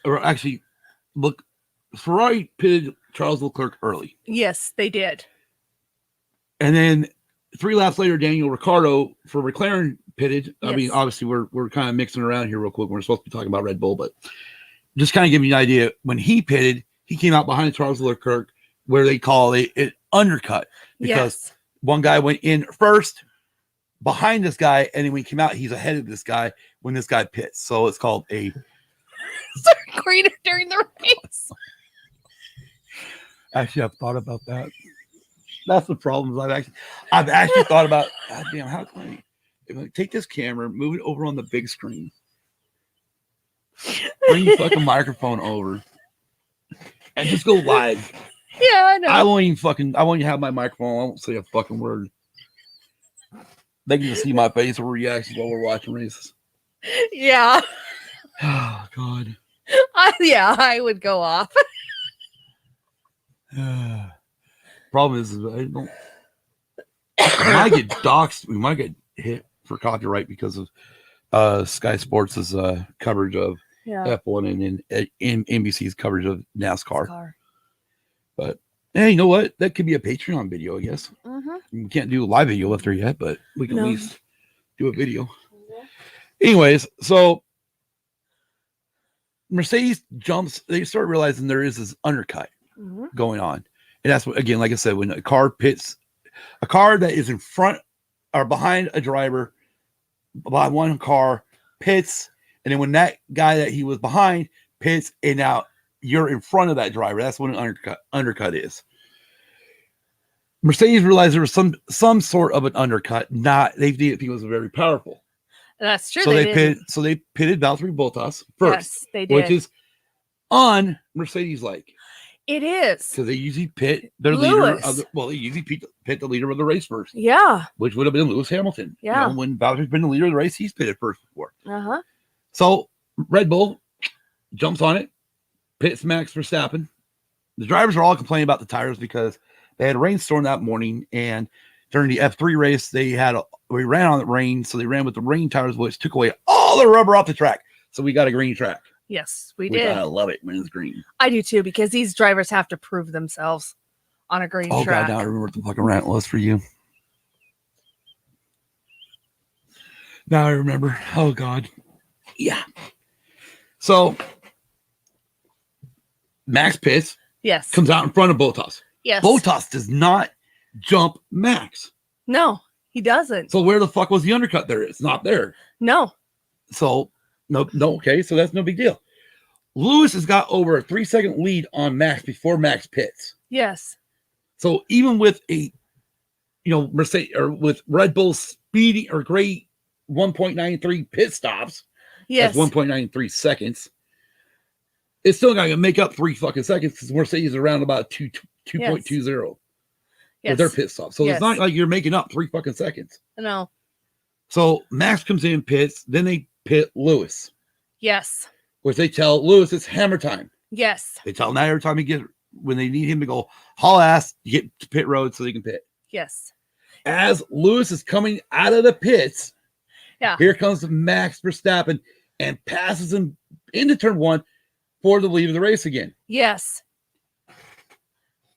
or actually, look, Ferrari pitted Charles Leclerc early. Yes, they did. And then 3 laps later, Daniel Ricciardo for McLaren pitted. I mean, Yes. obviously, we're kind of mixing around here real quick. We're supposed to be talking about Red Bull, but just kind of giving you an idea. When he pitted, he came out behind Charles Leclerc, where they call it an undercut, because Yes. one guy went in first behind this guy, and then when he came out, he's ahead of this guy when this guy pits. So it's called a Greener during the race. Actually, I've thought about that. That's the problem. I've actually thought about, God damn, how can I take this camera, move it over on the big screen, bring your fucking microphone over, and just go live. Yeah, I know. I won't even have my microphone. I won't say a fucking word. They can just see my face or reactions while we're watching races. Yeah. Oh, God. I would go off. Problem is, I don't. We might get doxxed. We might get hit for copyright because of Sky Sports' coverage of F1 and then NBC's coverage of NASCAR. But hey, you know what? That could be a Patreon video, I guess. Mm-hmm. We can't do a live video with her yet, but we can at least do a video. Anyways, so Mercedes jumps. They start realizing there is this undercut going on. And that's what, again, like I said, when a car pits, a car that is in front or behind a driver by one car pits, and then when that guy that he was behind pits, and now you're in front of that driver, that's what an undercut is. Mercedes realized there was some sort of an undercut. They didn't think it was very powerful. That's true. So they pitted Valtteri Bottas first. Yes, they did. Which is on Mercedes like. It is. Because they usually pit their leader. They usually pit the leader of the race first. Yeah. Which would have been Lewis Hamilton. Yeah. You know, when Valtteri's been the leader of the race, he's pitted first before. Uh-huh. So Red Bull jumps on it, pits Max Verstappen. The drivers are all complaining about the tires because they had a rainstorm that morning, and during the F3 race, we ran on the rain, so they ran with the rain tires, which took away all the rubber off the track. So we got a green track. Yes, we did. I love it when it's green. I do too, because these drivers have to prove themselves on a green track. Oh, God, now I remember what the fucking rant was for you. Now I remember. Oh, God. Yeah. So, Max pits. Yes. Comes out in front of Bottas. Yes. Bottas does not jump Max. No, he doesn't. So where the fuck was the undercut there? It's not there. No. So, no, okay, so that's no big deal. Lewis has got over a 3-second lead on Max before Max pits. Yes. So even with Mercedes or with Red Bull speeding or great 1.93 pit stops, yes, that's 1.93 seconds. It's still going to make up 3 fucking seconds because Mercedes is around about 2.20 with their pit stop. So it's not like you're making up 3 fucking seconds. No. So Max comes in, pits, then they pit Lewis. Yes. Which they tell Lewis it's hammer time. Yes. They tell him that every time when they need him to go haul ass, you get to pit road so they can pit. Yes. As Lewis is coming out of the pits, here comes Max Verstappen and passes him into turn 1 for the lead of the race again. Yes.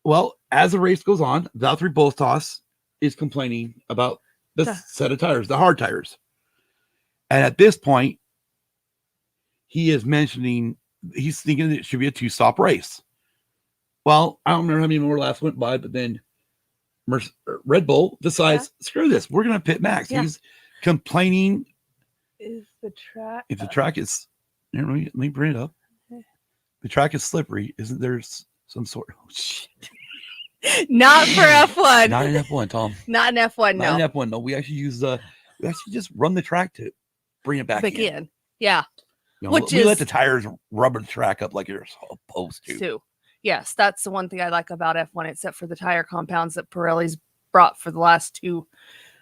Well, as the race goes on, Valtteri Bottas is complaining about the set of tires, the hard tires. And at this point, he is mentioning, he's thinking it should be a 2-stop race. Well, I don't remember how many more laps went by, but then Red Bull decides, screw this, we're going to pit Max. Yeah. He's complaining. If the track is, let me bring it up. The track is slippery. Isn't there some sort of, shit. Not for F1. Not in F1, Tom. Not in F1, no. Not in F1, no. We actually just run the track to bring it back in. Yeah. We let the tires rubber the track up like you're supposed to. Yes, that's the one thing I like about F1, except for the tire compounds that Pirelli's brought for the last 2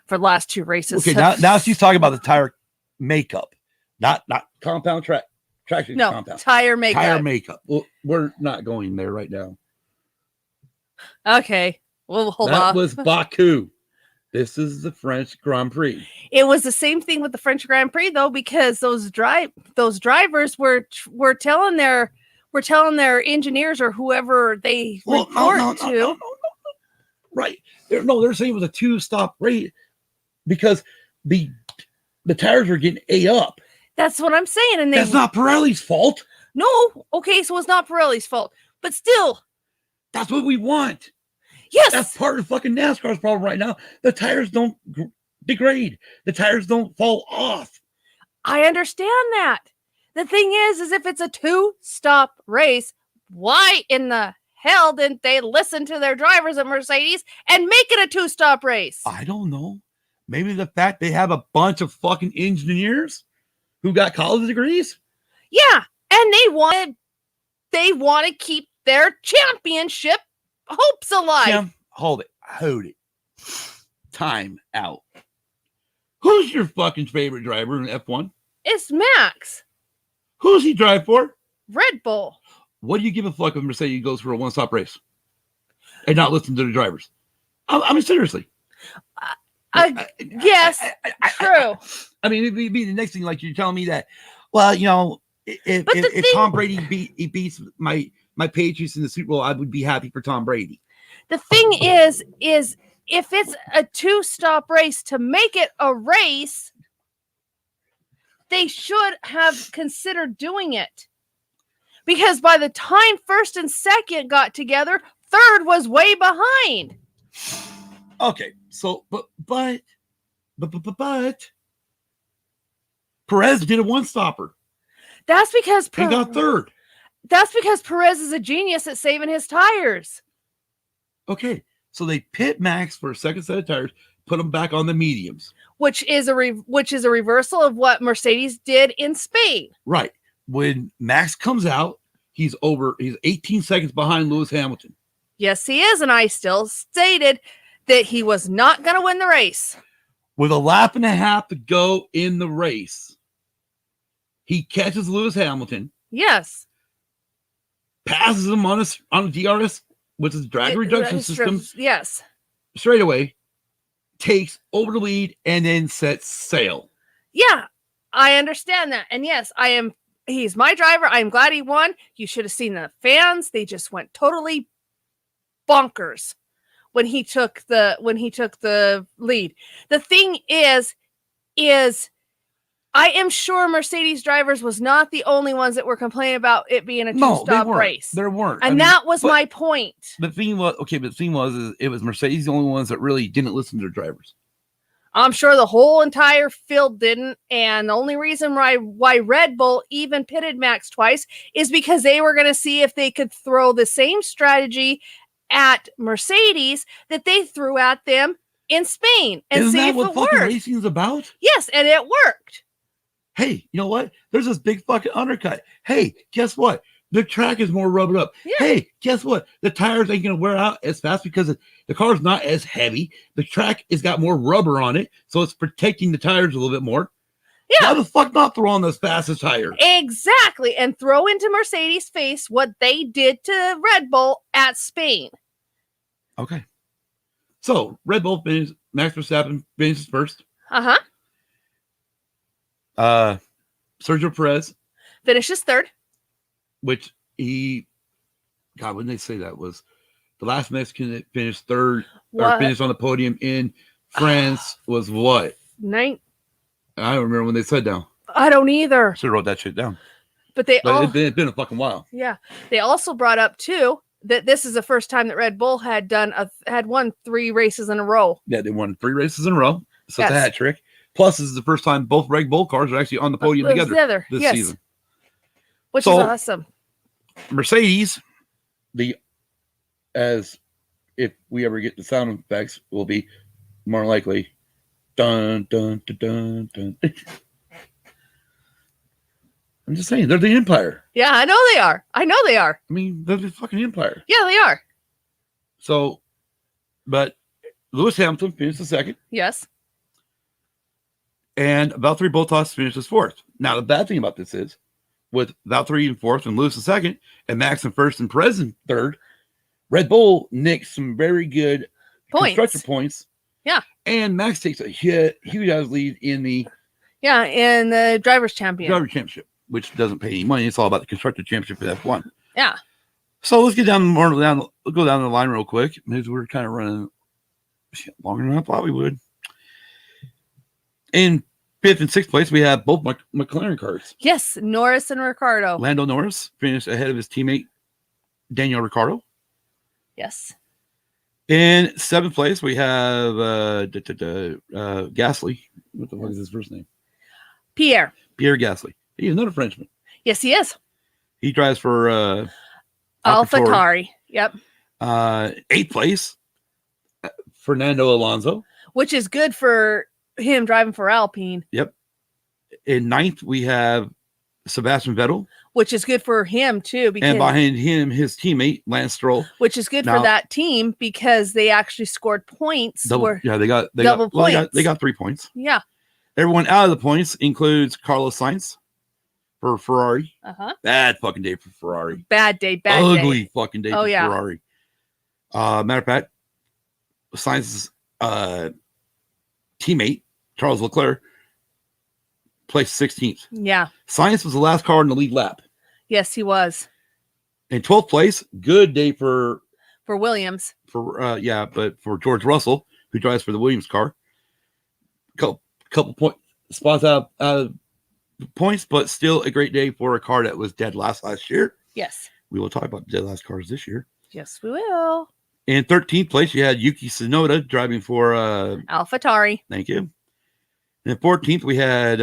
for the last 2 races. Okay, now she's talking about the tire makeup, not compound traction no compound. tire makeup. Tire makeup. Well, we're not going there right now. Okay, well, hold on. That was Baku. This is the French Grand Prix. It was the same thing with the French Grand Prix, though, because those drivers were telling their engineers or whoever they report to. No. Right. They're saying it was a 2-stop race because the tires were getting ate up. That's what I'm saying. And that's not Pirelli's fault. No. Okay, so it's not Pirelli's fault. But still. That's what we want. Yes. That's part of fucking NASCAR's problem right now. The tires don't degrade. The tires don't fall off. I understand that. The thing is if it's a 2-stop race, why in the hell didn't they listen to their drivers at Mercedes and make it a 2-stop race? I don't know. Maybe the fact they have a bunch of fucking engineers who got college degrees. Yeah, and they want to keep their championship hopes alive. Kim, hold it. Time out. Who's your fucking favorite driver in F1? It's Max. Who's he drive for? Red Bull. What do you give a fuck if Mercedes goes for a 1-stop race and not listen to the drivers? I mean, seriously. Yes, true. I mean, it'd be the next thing, like you're telling me that, well, you know, if Tom Brady beats my Patriots in the Super Bowl, I would be happy for Tom Brady. The thing is if it's a 2-stop race, to make it a race, they should have considered doing it. Because by the time first and second got together, third was way behind. Okay, so but Perez did a 1-stopper. That's because he got third. That's because Perez is a genius at saving his tires. Okay, so they pit Max for a second set of tires, put them back on the mediums, which is a reversal of what Mercedes did in Spain. Right. When Max comes out, he's 18 seconds behind Lewis Hamilton. Yes, he is, and I still stated that he was not going to win the race. With a lap and a half to go in the race, he catches Lewis Hamilton. Yes. Passes him on a DRS, which is drag reduction system. Yes. Straight away, takes over the lead, and then sets sail. Yeah, I understand that. And yes, he's my driver. I'm glad he won. You should have seen the fans. They just went totally bonkers when he took the lead. The thing is I am sure Mercedes drivers was not the only ones that were complaining about it being a 2-stop race. There weren't. And that was my point. The thing was, it was Mercedes the only ones that really didn't listen to their drivers. I'm sure the whole entire field didn't. And the only reason why Red Bull even pitted Max twice is because they were going to see if they could throw the same strategy at Mercedes that they threw at them in Spain and see if it worked. Isn't that what fucking racing is about? Yes, and it worked. Hey, you know what? There's this big fucking undercut. Hey, guess what? The track is more rubbered up. Yeah. Hey, guess what? The tires ain't going to wear out as fast because the car's not as heavy. The track has got more rubber on it, so it's protecting the tires a little bit more. Yeah. Why the fuck not throw on those fastest tires? Exactly. And throw into Mercedes' face what they did to Red Bull at Spain. Okay. So, Red Bull finishes, Max Verstappen finishes first. Uh-huh. Sergio Perez finishes third, which God, when they say that was the last Mexican that finished third or finished on the podium in France was what? I don't remember when they said down. I don't either. Should have wrote that shit down. But it's been a fucking while. Yeah, they also brought up too that this is the first time that Red Bull had won 3 races in a row. Yeah, they won 3 races in a row. So it's a hat trick. Plus, this is the first time both Red Bull cars are actually on the podium together this season. Which is awesome. Mercedes, as if we ever get the sound effects, will be more likely dun dun dun dun dun. I'm just saying, they're the Empire. Yeah, I know they are. I mean, they're the fucking Empire. Yeah, they are. So, but Lewis Hamilton finished the second. Yes. And Valtteri Bottas finishes fourth. Now, the bad thing about this is, with Valtteri in fourth and Lewis in second, and Max in first and Perez in third, Red Bull nicks some very good constructor points. Yeah. And Max takes a huge lead in the Drivers' Championship. Which doesn't pay any money. It's all about the constructor championship for F1. Yeah. So let's get down we'll go down the line real quick. Maybe we're kind of running longer than I thought we would. In fifth and sixth place, we have both McLaren cars. Yes, Norris and Ricciardo. Lando Norris finished ahead of his teammate Daniel Ricciardo. Yes. In seventh place, we have Gasly. What the fuck is his first name? Pierre Gasly. He's another Frenchman. Yes, he is. He drives for AlphaTauri. Yep. Eighth place, Fernando Alonso. Which is good for him driving for Alpine. Yep. In ninth, we have Sebastian Vettel. Which is good for him, too. And behind him, his teammate, Lance Stroll. Which is good for that team because they actually scored points. They got double points. They got 3 points. Yeah. Everyone out of the points includes Carlos Sainz for Ferrari. Bad fucking day for Ferrari. Bad day. Ugly fucking day for Ferrari. Matter of fact, Sainz's teammate, Charles Leclerc, placed 16th. Yeah. Sainz was the last car in the lead lap. Yes, he was. In 12th place, good day for Williams. But for George Russell, who drives for the Williams car. Couple spots out of points, but still a great day for a car that was dead last year. Yes. We will talk about dead last cars this year. Yes, we will. In 13th place, you had Yuki Tsunoda driving for AlphaTauri. Thank you. And in 14th, we had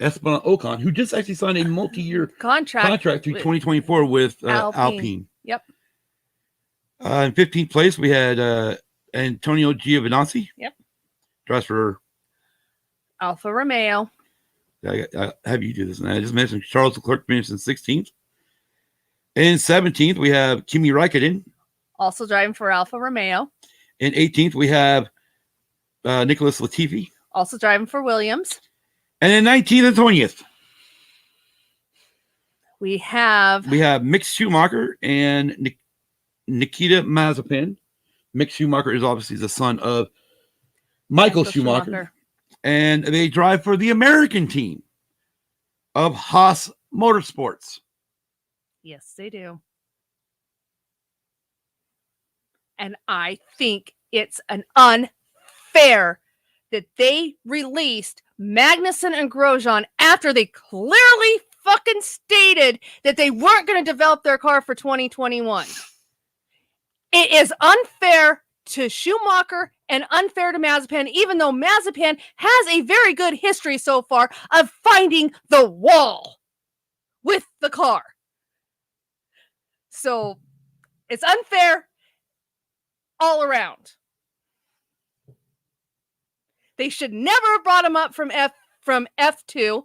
Esteban Ocon, who just actually signed a multi-year contract through 2024 with Alpine. Yep. In 15th place, we had Antonio Giovinazzi. Yep. Drives for Alfa Romeo. I have you do this. And I just mentioned Charles Leclerc finished in 16th. In 17th, we have Kimi Räikkönen. Also driving for Alfa Romeo. In 18th, we have Nicholas Latifi. Also driving for Williams. And in 19th and 20th, we have Mick Schumacher and Nikita Mazepin. Mick Schumacher is obviously the son of Michael Schumacher. And they drive for the American team of Haas Motorsports. Yes, they do. And I think it's an unfair that they released Magnussen and Grosjean after they clearly fucking stated that they weren't going to develop their car for 2021. It is unfair to Schumacher and unfair to Mazepin, even though Mazepin has a very good history so far of finding the wall with the car. So it's unfair all around. They should never have brought him up from F2.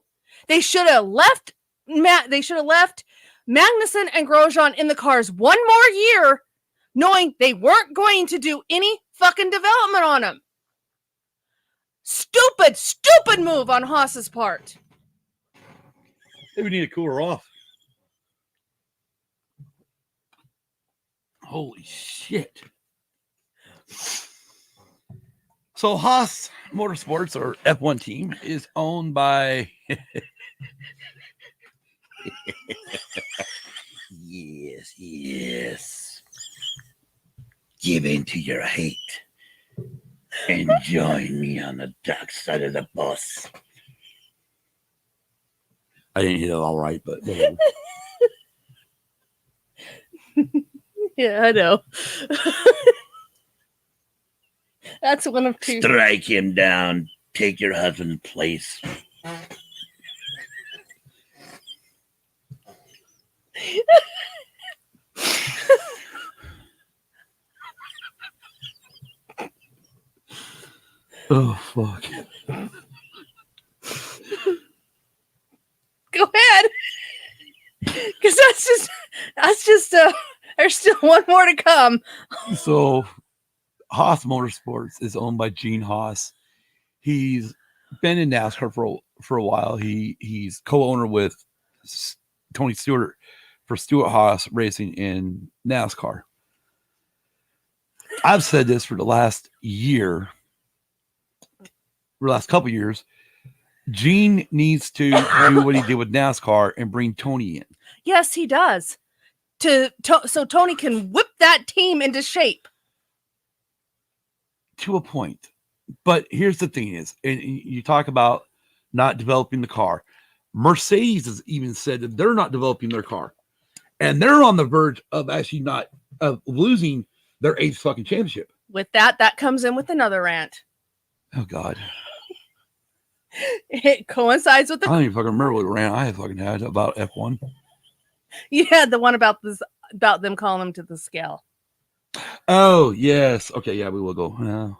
They should have left Magnussen and Grosjean in the cars one more year, knowing they weren't going to do any fucking development on him. Stupid move on Haas's part. Maybe we need to cool her off. Holy shit. So Haas Motorsports, or F1 team, is owned by Yes. Give in to your hate and join me on the dark side of the bus. I didn't hit it all right, but whatever. Yeah, I know. That's one of two. Strike him down. Take your husband's place. Oh, fuck. Go ahead. Because that's just there's still one more to come. So Haas Motorsports is owned by Gene Haas. He's been in NASCAR for a while. He's co-owner with Tony Stewart for Stewart Haas Racing in NASCAR. I've said this for the last year, couple years. Gene needs to do what he did with NASCAR and bring Tony in. Yes, he does. So Tony can whip that team into shape. To a point. But here's the thing is, and you talk about not developing the car. Mercedes has even said that they're not developing their car. And they're on the verge of actually not losing their 8th fucking championship. With that comes in with another rant. Oh, God. It coincides with I don't even fucking remember what rant I fucking had about F1. You had the one about them calling them to the scale. Oh, yes. Okay, yeah, we will go. No.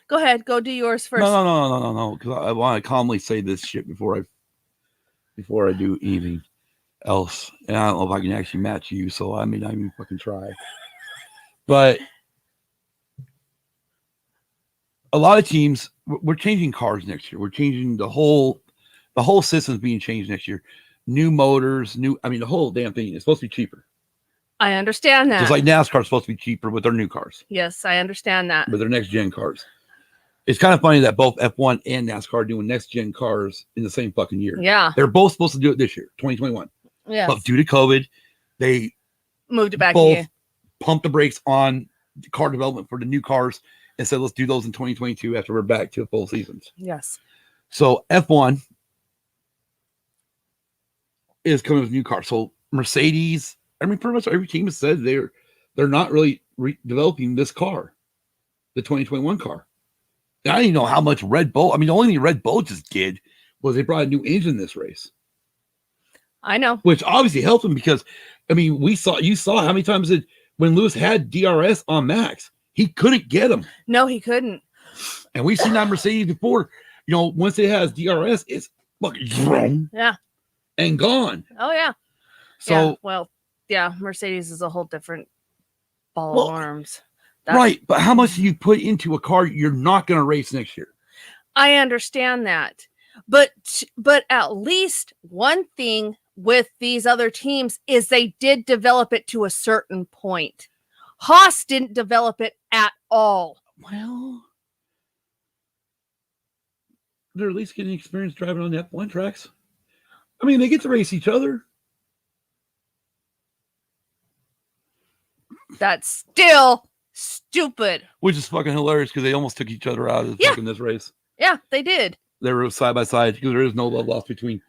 Go ahead. Go do yours first. No. Because I want to calmly say this shit before I do anything else. And I don't know if I can actually match you, so I may not even fucking try. But a lot of teams, we're changing cars next year. We're changing the whole system's being changed next year. New motors, the whole damn thing is supposed to be cheaper. I understand that. Just like NASCAR is supposed to be cheaper with their new cars. Yes, I understand that. With their next gen cars. It's kind of funny that both F1 and NASCAR are doing next gen cars in the same fucking year. Yeah. They're both supposed to do it this year, 2021. Yeah. But due to COVID, they moved it back both again. Pumped the brakes on car development for the new cars and said, let's do those in 2022 after we're back to full seasons. Yes. So F1 is coming with new cars. So Mercedes, pretty much every team has said they're not really developing this car, the 2021 car. And I don't even know how much Red Bull. The only thing Red Bull just did was they brought a new engine this race. I know. Which obviously helped them because, you saw how many times when Lewis had DRS on Max, he couldn't get him. No, he couldn't. And we've seen that Mercedes before. Once it has DRS, it's fucking and gone. Oh yeah. So Mercedes is a whole different ball of worms. Right, but how much do you put into a car you're not going to race next year? I understand that, but at least one thing with these other teams is they did develop it to a certain point. Haas didn't develop it at all. Well, they're at least getting experience driving on the F1 tracks. They get to race each other. That's still stupid. Which is fucking hilarious because they almost took each other out of fucking this race. Yeah, they did. They were side by side because there is no love lost between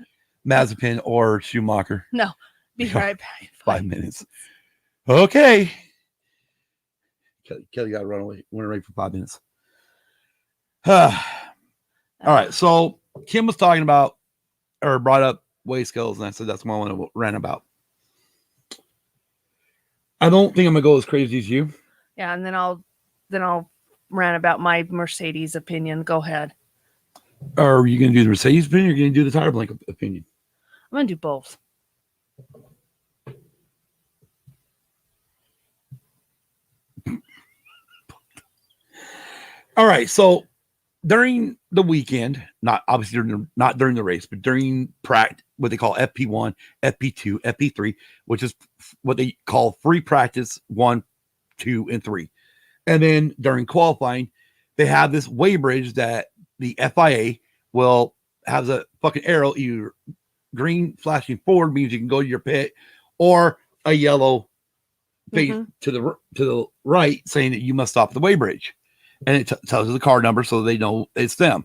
Mazepin or Schumacher. No. Be right back. 5 minutes. Okay. Kelly got to went away for 5 minutes. All right. So Kim was talking about or brought up weigh skills, and I said that's what I want to rant about. I don't think I'm gonna go as crazy as you. Yeah, and then I'll rant about my Mercedes opinion. Go ahead. Are you gonna do the Mercedes opinion or are you gonna do the tire blank opinion? I'm gonna do both. All right, so during the weekend, not during the race, but during practice, what they call FP1, FP2, FP3, which is what they call free practice 1, 2, and 3. And then during qualifying, they have this weigh bridge that the FIA will have a fucking arrow, either green flashing forward means you can go to your pit, or a yellow face to the right saying that you must stop at the weigh bridge. And it tells you the car number so they know it's them.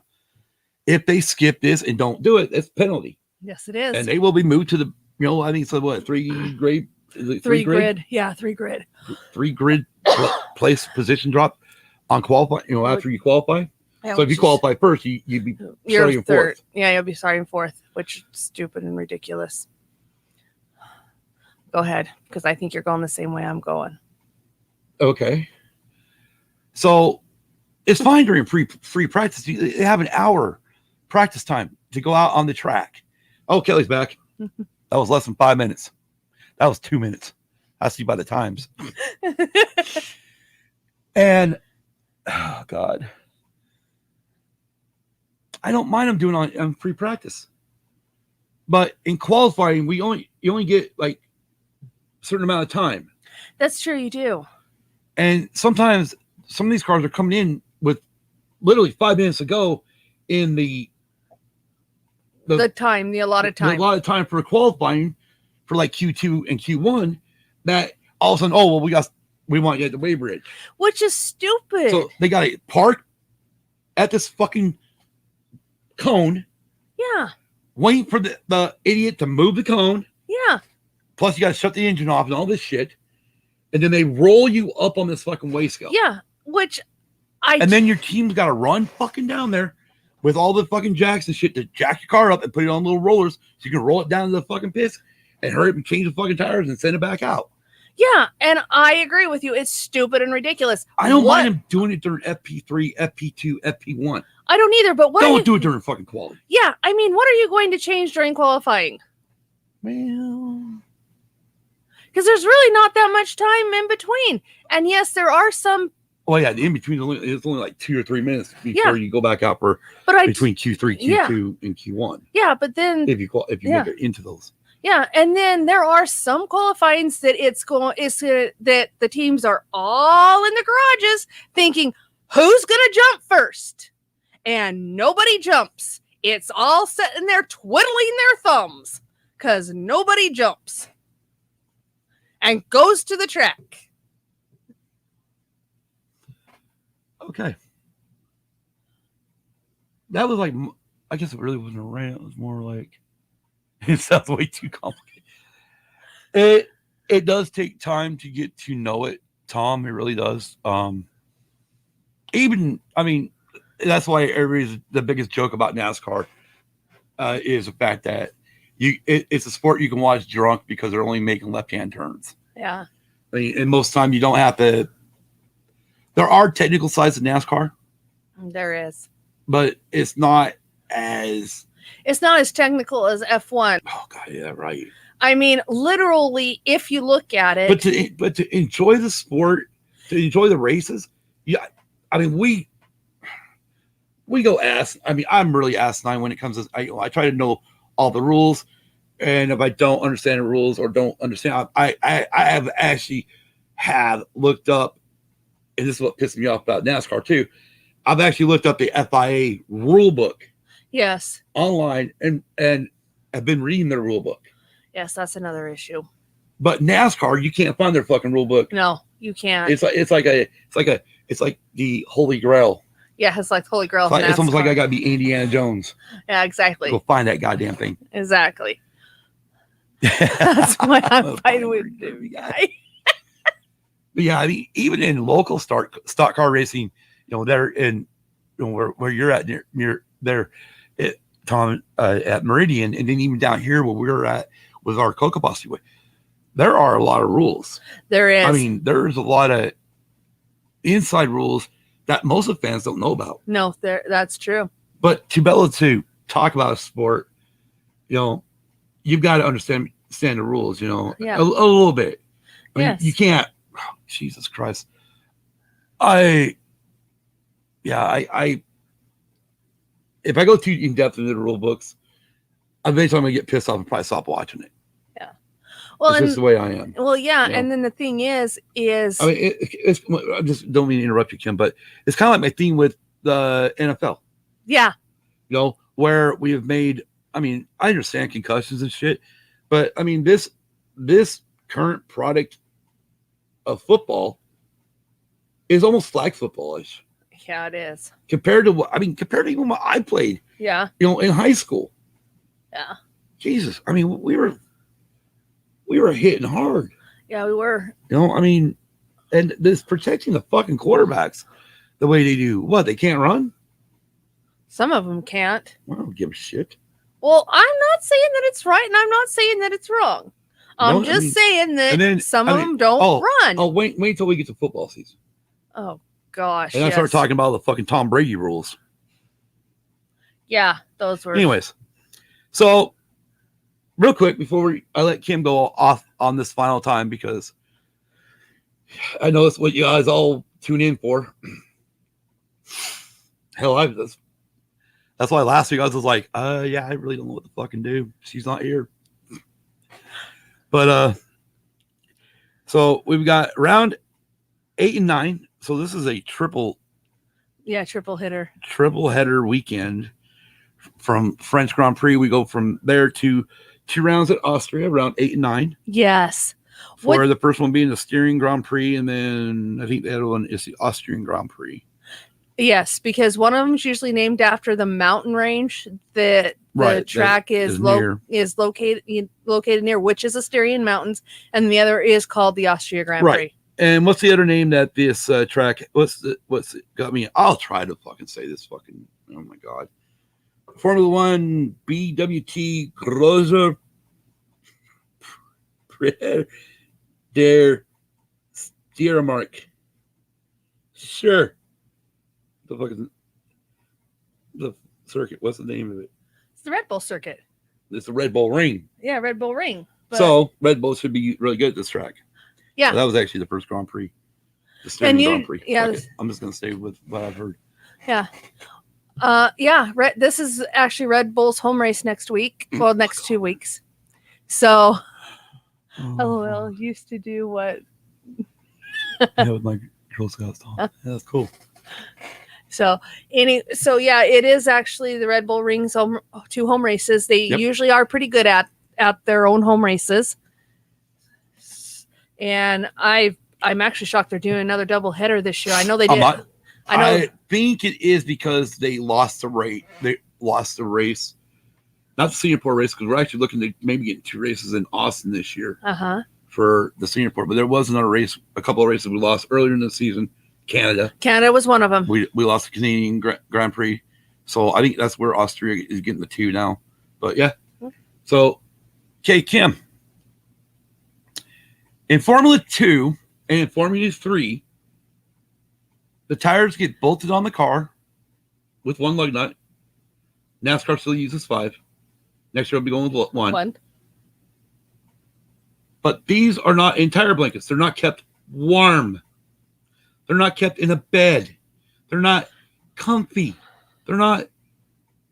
If they skip this and don't do it, it's penalty. Yes, it is. And they will be moved to the, I think so what, 3 grade? Three grid. Yeah, 3 grid. 3 grid place position drop on qualify, after you qualify. Yeah, so if you qualify first, you'd be starting third. 4th. Yeah, you'll be starting 4th, which is stupid and ridiculous. Go ahead, because I think you're going the same way I'm going. Okay. So it's fine during free practice. They have an hour practice time to go out on the track. Oh, Kelly's back. That was less than 5 minutes. That was 2 minutes. I see by the times. And, oh, God. I don't mind them doing on free practice. But in qualifying, you only get like a certain amount of time. That's true, you do. And sometimes some of these cars are coming in with literally 5 minutes to go in the allotted time. A lot of time for qualifying for like Q2 and Q1 that all of a sudden, we want you at the way bridge. Which is stupid. So they got to park at this fucking cone. Yeah. Wait for the idiot to move the cone. Yeah. Plus you got to shut the engine off and all this shit. And then they roll you up on this fucking weigh scale. Yeah. And then your team's got to run fucking down there with all the fucking jacks and shit to jack your car up and put it on little rollers so you can roll it down to the fucking pits and hurry up and change the fucking tires and send it back out. Yeah, and I agree with you. It's stupid and ridiculous. I don't mind them doing it during FP3, FP2, FP1. I don't either, but don't do it during fucking quality. Yeah, I mean, what are you going to change during qualifying? Well, because there's really not that much time in between. And yes, there are some. Well, yeah, in between it's only like 2 or 3 minutes before you go back out for between Q3, Q2, and Q1. Yeah, but then if you make it into those. Yeah, and then there are some qualifyings that that the teams are all in the garages thinking, who's going to jump first? And nobody jumps. It's all sitting there twiddling their thumbs because nobody jumps and goes to the track. Okay. That was like, I guess it really wasn't a rant. It was more like, it sounds way too complicated. It does take time to get to know it, Tom. It really does. That's why the biggest joke about NASCAR is the fact that it's a sport you can watch drunk because they're only making left-hand turns. Yeah. I mean, and most time you don't have to. There are technical sides of NASCAR. There is. But it's not as technical as F1. Oh God, yeah, right. I mean, literally, if you look at it. But to enjoy the sport, to enjoy the races, yeah. I mean, we go I'm really asinine when it comes to. I try to know all the rules, and if I don't understand the rules or don't understand, I have actually looked up, and this is what pisses me off about NASCAR too. I've actually looked up the FIA rule book. Yes. Online and have been reading their rule book. Yes, that's another issue. But NASCAR, you can't find their fucking rule book. No, you can't. It's like the Holy Grail. Yeah, it's like the Holy Grail. It's almost like I gotta be Indiana Jones. Yeah, exactly. Go find that goddamn thing. Exactly. That's why I'm fighting with the guy. But yeah, I mean, even in local stock car racing, they're in where you're at near there, Tom, at Meridian, and then even down here where we're at with our Coca Posse way, there are a lot of rules. There is. I mean, there's a lot of inside rules that most of the fans don't know about. No, that's true. But to be able to talk about a sport, you've got to understand the rules, a little bit. I mean, you can't. Oh, Jesus Christ. If I go too in depth into the rule books, eventually I'm gonna get pissed off and probably stop watching it. Yeah. Well, it's just the way I am. Well, yeah, and then the thing is I mean, I just don't mean to interrupt you, Kim, but it's kind of like my theme with the NFL. Yeah. Where we have made. I mean, I understand concussions and shit, but I mean this current product of football is almost flag football-ish. Yeah, it is. Compared to even what I played. Yeah. In high school. Yeah. Jesus. I mean, we were hitting hard. Yeah, we were. And this protecting the fucking quarterbacks the way they do. What, they can't run? Some of them can't. I don't give a shit. Well, I'm not saying that it's right, and I'm not saying that it's wrong. I'm just saying that some of them don't run. Oh, wait until we get to football season. Oh, gosh. And I start talking about the fucking Tom Brady rules. Yeah, those were. Anyways, so real quick before I let Kim go off on this final time, because I know it's what you guys all tune in for. Hell, That's why last week I was just like, yeah, I really don't know what to fucking do. She's not here. But so we've got round 8 and 9. So this is a triple header weekend from French Grand Prix. We go from there to 2 rounds at Austria, round 8 and 9. Yes. For the first one being the Styrian Grand Prix, and then I think the other one is the Austrian Grand Prix. Yes, because one of them is usually named after the mountain range that the track is located near, which is the Styrian Mountains, and the other is called the Austria Grand Prix. And what's the other name that this track? What's it got me? I'll try to fucking say this fucking. Oh my god! Formula One BWT Großer der Steiermark. Sure. The fuck is the circuit? What's the name of it? It's the Red Bull circuit. It's the Red Bull Ring. Yeah, Red Bull Ring. So Red Bull should be really good at this track. Yeah, so that was actually the first Grand Prix. The Styrian Grand Prix. Yeah, I'm just gonna stay with what I've heard. Yeah. This is actually Red Bull's home race next week. Well, next 2 weeks. So, LOL used to do what? Yeah, with my Girl Scouts. Yeah, that's cool. So it is actually the Red Bull Ring's 2 home races. They usually are pretty good at their own home races. And I'm actually shocked they're doing another double header this year. I know they did. I think it is because they lost the race. They lost the race, not the Singapore race, because we're actually looking to maybe get 2 races in Austin this year for the Singapore. But there was another race, a couple of races we lost earlier in the season. Canada was one of them. We lost the Canadian Grand Prix, so I think that's where Austria is getting the 2 now. But yeah, so okay, Kim. In Formula 2 and in Formula 3, the tires get bolted on the car with 1 lug nut. NASCAR still uses 5. Next year I'll be going with 1. But these are not in tire blankets. They're not kept warm. They're not kept in a bed. They're not comfy. They're not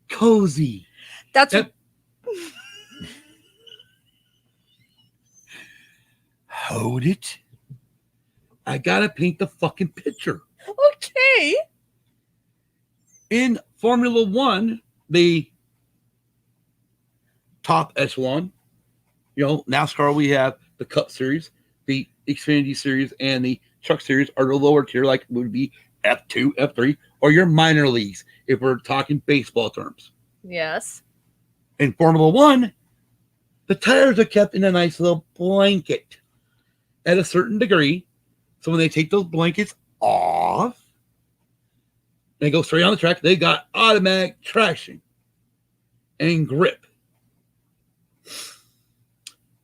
cozy. Hold it. I gotta paint the fucking picture. Okay. In Formula 1, the top echelon, NASCAR, we have the Cup Series, the Xfinity Series, and the Truck Series are the lower tier, like would be F2, F3, or your minor leagues, if we're talking baseball terms. Yes. In Formula 1, the tires are kept in a nice little blanket at a certain degree. So when they take those blankets off, they go straight on the track, they got automatic traction and grip.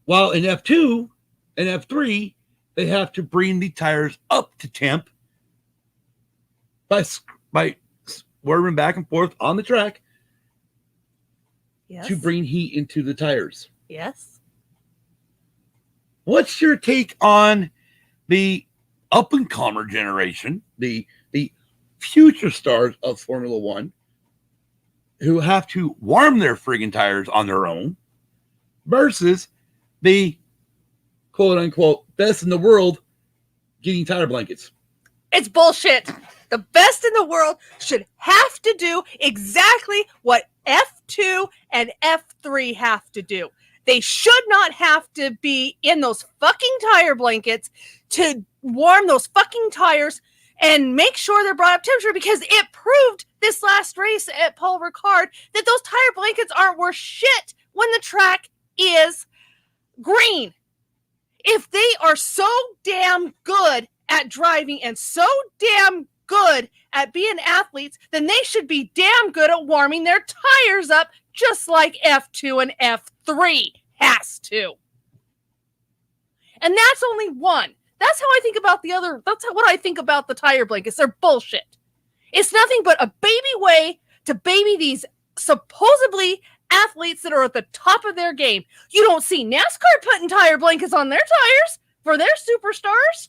While in F2 and F3, they have to bring the tires up to temp by swerving back and forth on the track to bring heat into the tires. Yes. What's your take on the up-and-comer generation, the future stars of Formula 1, who have to warm their friggin' tires on their own, versus the quote-unquote best in the world getting tire blankets? It's bullshit. The best in the world should have to do exactly what F2 and F3 have to do. They should not have to be in those fucking tire blankets to warm those fucking tires and make sure they're brought up temperature, because it proved this last race at Paul Ricard that those tire blankets aren't worth shit when the track is green. If they are so damn good at driving and so damn good at being athletes, then they should be damn good at warming their tires up, just like F2 and F3 has to. And that's only one. That's how I think about that's what I think about the tire blankets. They're bullshit. It's nothing but a baby way to baby these supposedly athletes that are at the top of their game. You don't see NASCAR putting tire blankets on their tires for their superstars.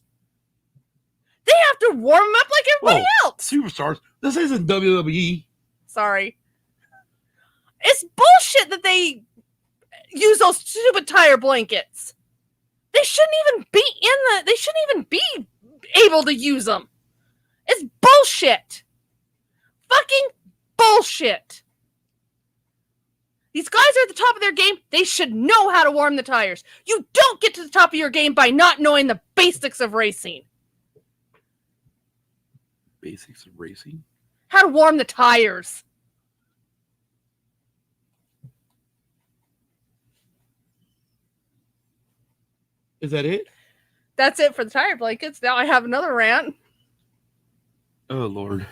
They have to warm them up like everybody else. Superstars. This isn't WWE. Sorry. It's bullshit that they use those stupid tire blankets. They shouldn't even be they shouldn't even be able to use them. It's bullshit. Fucking bullshit. These guys are at the top of their game. They should know how to warm the tires. You don't get to the top of your game by not knowing the basics of racing. Basics of racing? How to warm the tires. Is that it? That's it for the tire blankets. Now I have another rant. Oh, Lord.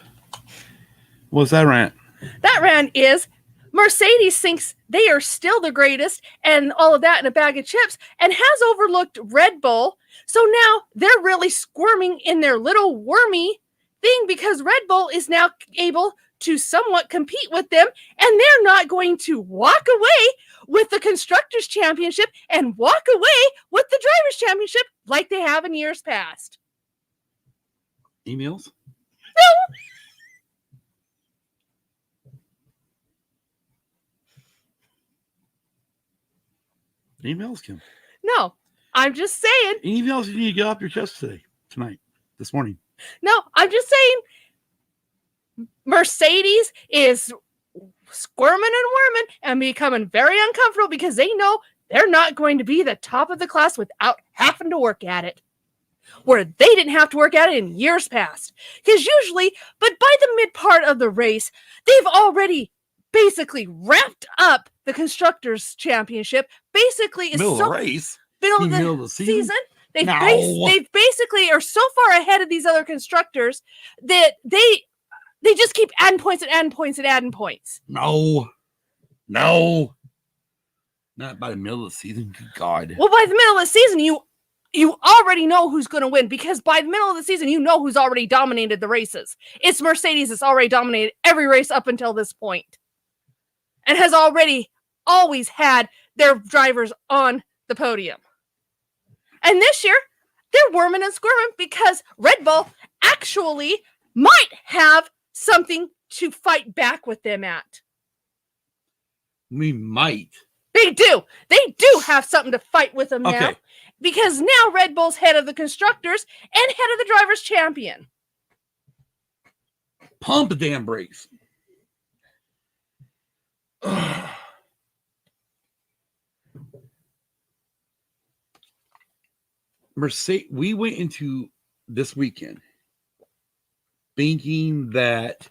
What's that rant? That rant is Mercedes thinks they are still the greatest and all of that in a bag of chips and has overlooked Red Bull. So now they're really squirming in their little wormy thing because Red Bull is now able to somewhat compete with them, and they're not going to walk away with the Constructors' Championship and walk away with the Drivers' Championship like they have in years past. Emails? No. Emails, Kim? No, I'm just saying. Emails you need to get off your chest tonight, this morning. No, I'm just saying. Mercedes is squirming and worming and becoming very uncomfortable because they know they're not going to be the top of the class without having to work at it. Where they didn't have to work at it in years past. Because usually, but by the mid part of the race, they've already basically wrapped up the Constructors' Championship. Basically, is middle so of the race. Middle of the season. They No. basically are so far ahead of these other constructors that they just keep adding points and adding points and adding points. No. Not by the middle of the season. Good God. Well, by the middle of the season, you already know who's going to win because by the middle of the season, you know who's already dominated the races. It's Mercedes that's already dominated every race up until this point and has always had their drivers on the podium. And this year, they're worming and squirming because Red Bull actually might have something to fight back with them at. We might. They do. They do have something to fight with them now. Because now Red Bull's head of the constructors and head of the drivers' champion. Pump the damn brakes. Mercedes, we went into this weekend thinking that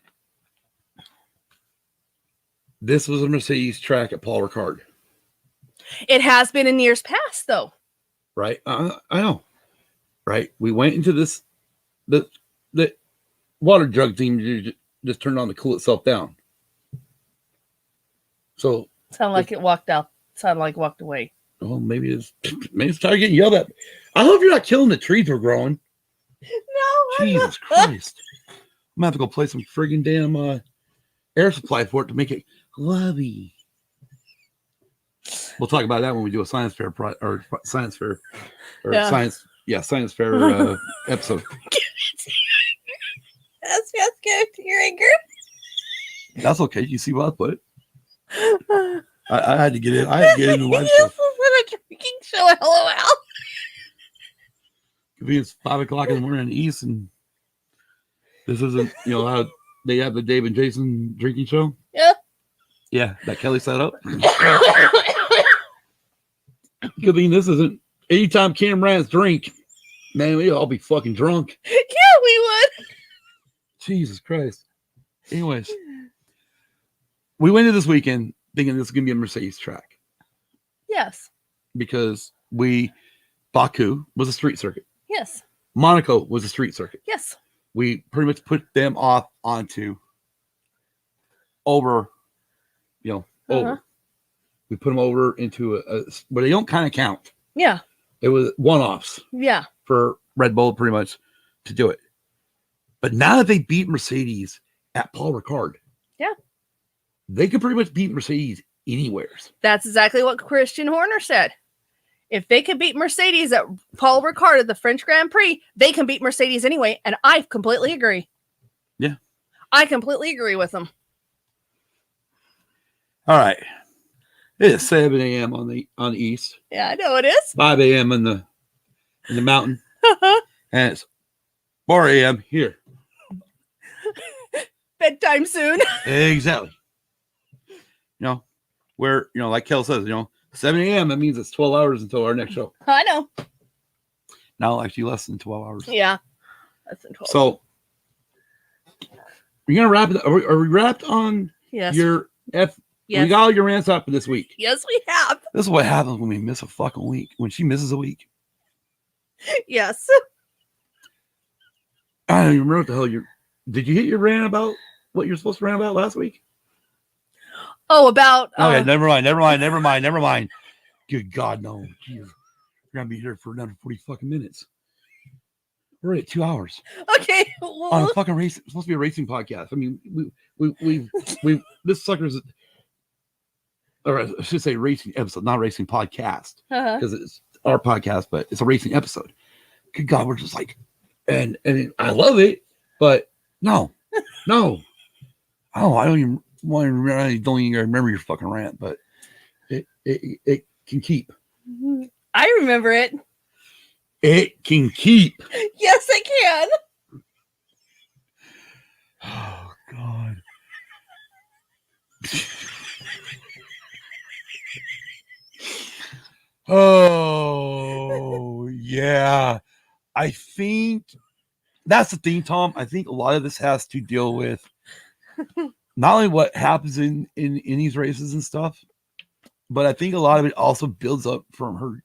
this was a Mercedes track at Paul Ricard. It has been in years past, though. Right? I know. Right? We went into this, the water jug team just turned on to cool itself down. So Sounded like it walked out. Sounded like it walked away. Oh, maybe it's tired of getting yelled at. I hope you're not killing the trees we're growing. No, Jesus Christ. I'm gonna have to go play some friggin' damn air supply for it to make it lovey. We'll talk about that when we do a science fair science fair episode. That's good to your anger. That's okay. You see what I put? I had to get in. I had to get in the live show. This is a drinking show. LOL. It's 5 o'clock in the morning in the East, and this isn't, how they have the Dave and Jason drinking show. Yeah. Yeah, that Kelly set up. Good thing this isn't. Anytime Cam Rants drink, man, we'd all be fucking drunk. Yeah, we would. Jesus Christ. Anyways, we went into this weekend thinking this is going to be a Mercedes track. Yes. Because Baku was a street circuit. Yes. Monaco was a street circuit. Yes. We pretty much put them off onto over. We put them over into but they don't kind of count. Yeah. It was one-offs. Yeah. For Red Bull pretty much to do it. But now that they beat Mercedes at Paul Ricard. Yeah. They could pretty much beat Mercedes anywhere. That's exactly what Christian Horner said. If they could beat Mercedes at Paul Ricard at the French Grand Prix, they can beat Mercedes anyway. And I completely agree. Yeah. I completely agree with them. All right. It is 7 a.m. on the east. Yeah, I know it is. 5 a.m. in the mountain. And it's 4 a.m. here. Bedtime soon. Exactly. Where, like Kel says, 7 a.m. that means it's 12 hours until our next show. I know. Now actually less than 12 hours. Yeah. Less than 12. So we're gonna wrap it. Are we wrapped on your F? Yes. We got all your rants up this week. Yes, we have. This is what happens when we miss a fucking week. When she misses a week. Yes. I don't even remember what the hell did you hit your rant about what you're supposed to rant about last week? Oh, about okay, never mind. Good God, no. Jeez. We're gonna be here for another 40 fucking minutes. We're at 2 hours. Okay. On a fucking race, it's supposed to be a racing podcast. I mean, we this sucker's, or I should say racing episode, not racing podcast. Because it's our podcast, but it's a racing episode. Good God, we're just like, and I love it, but no. Oh, I don't even want to remember. I don't even remember your fucking rant, but it can keep. I remember it. It can keep. Yes, I can. Oh God. Oh yeah. I think that's the thing, Tom. I think a lot of this has to deal with not only what happens in these races and stuff, but I think a lot of it also builds up from her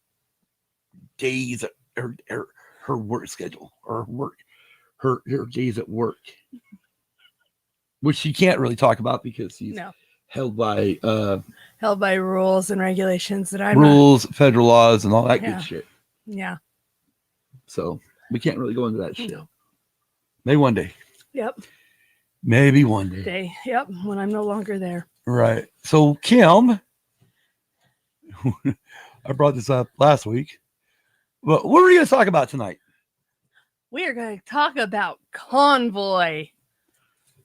days, her work schedule, or her days at work, which she can't really talk about because she's held by rules and regulations that I'm rules, federal laws, and all that good shit. Yeah. So we can't really go into that shit. Maybe one day. Yep. Maybe one day. Yep. When I'm no longer there. Right. So Kim, I brought this up last week. But what are we going to talk about tonight? We are going to talk about Convoy.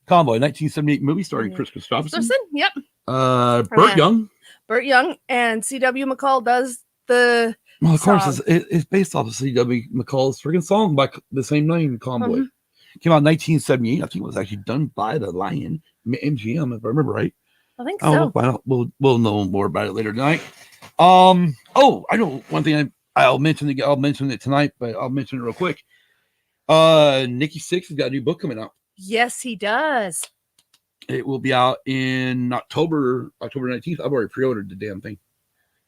Convoy, 1978 movie starring Chris Christopherson. Yep. Burt Young. Burt Young and C.W. McCall does the Well, of course, it's based off of C.W. McCall's freaking song by the same name, Convoy. Mm-hmm. Came out in 1978. I think it was actually done by the Lion, MGM, if I remember right. I think so. We'll know more about it later tonight. Oh, I know one thing. I'll mention it tonight, but I'll mention it real quick. Nikki Sixx has got a new book coming out. Yes, he does. It will be out in October 19th. I've already pre-ordered the damn thing.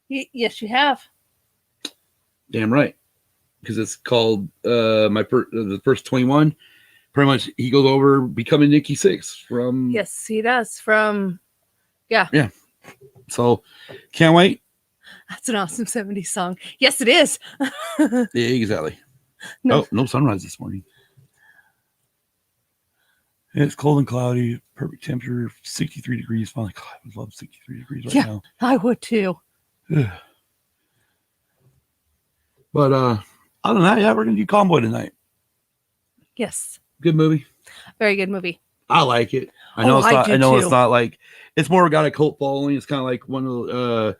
Yes, you have. Damn right. Because it's called the first 21. Pretty much he goes over becoming Nikki Sixx from. Yes, he does. Yeah. So can't wait. That's an awesome 70s song. Yes, it is. Yeah, exactly. No sunrise this morning. It's cold and cloudy, perfect temperature, 63 degrees. Finally, God, I would love 63 degrees right now. I would too. But other than that, we're gonna do Convoy tonight. Yes. Good movie. Very good movie. I like it. I know it's not like it's more got a cult following. It's kind of like one of the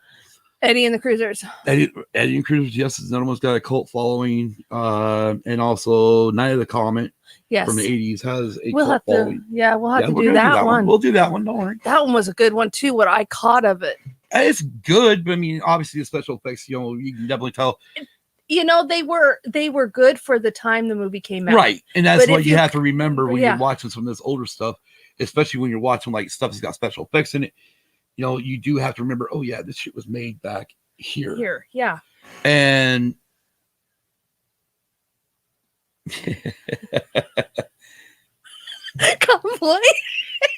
Eddie and the Cruisers. Eddie and Cruisers, yes, another one's got a cult following. And also Night of the Comet from the 80s has a cult following. We'll have to do that one. We'll do that one, don't worry. That one was a good one too, what I caught of it. It's good, but I mean, obviously the special effects, you can definitely tell. They were good for the time the movie came out. Right. And that's what you have to remember when you're watching some of this older stuff, especially when you're watching like stuff that's got special effects in it. You do have to remember, oh yeah, this shit was made back here. Yeah. And Convoy.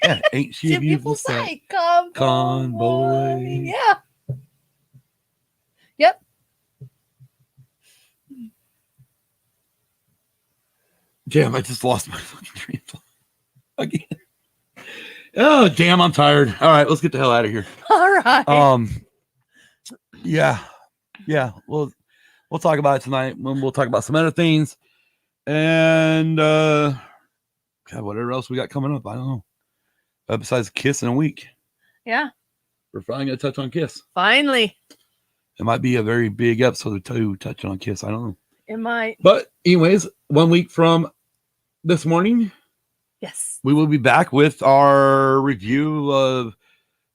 Yeah, ain't she a beautiful sight? Convoy. Yeah. Yep. Damn, I just lost my fucking train of thought again. Oh, damn, I'm tired. All right, let's get the hell out of here. All right. Yeah. We'll talk about it tonight. We'll talk about some other things. And God, whatever else we got coming up. I don't know. Besides Kiss in a week. Yeah. We're finally going to touch on Kiss. Finally. It might be a very big episode to touch on Kiss. I don't know. It might. But anyways, 1 week from this morning, Yes. we will be back with our review of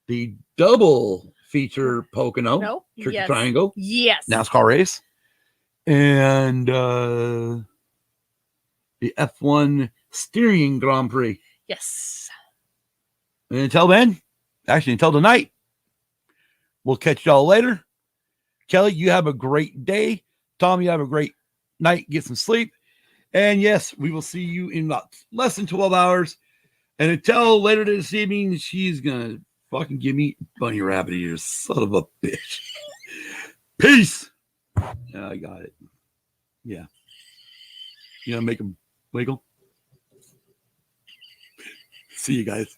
the double feature Pocono Tricky Yes. Triangle Yes. NASCAR race and the F1 Steering Grand Prix. Yes. And until then, actually until tonight, we'll catch y'all later. Kelly, you have a great day. Tom, you have a great night. Get some sleep. And yes, we will see you in about less than 12 hours. And until later this evening, she's going to fucking give me bunny rabbit ears. Son of a bitch. Peace. Yeah, I got it. Yeah. You gonna make them wiggle? See you guys.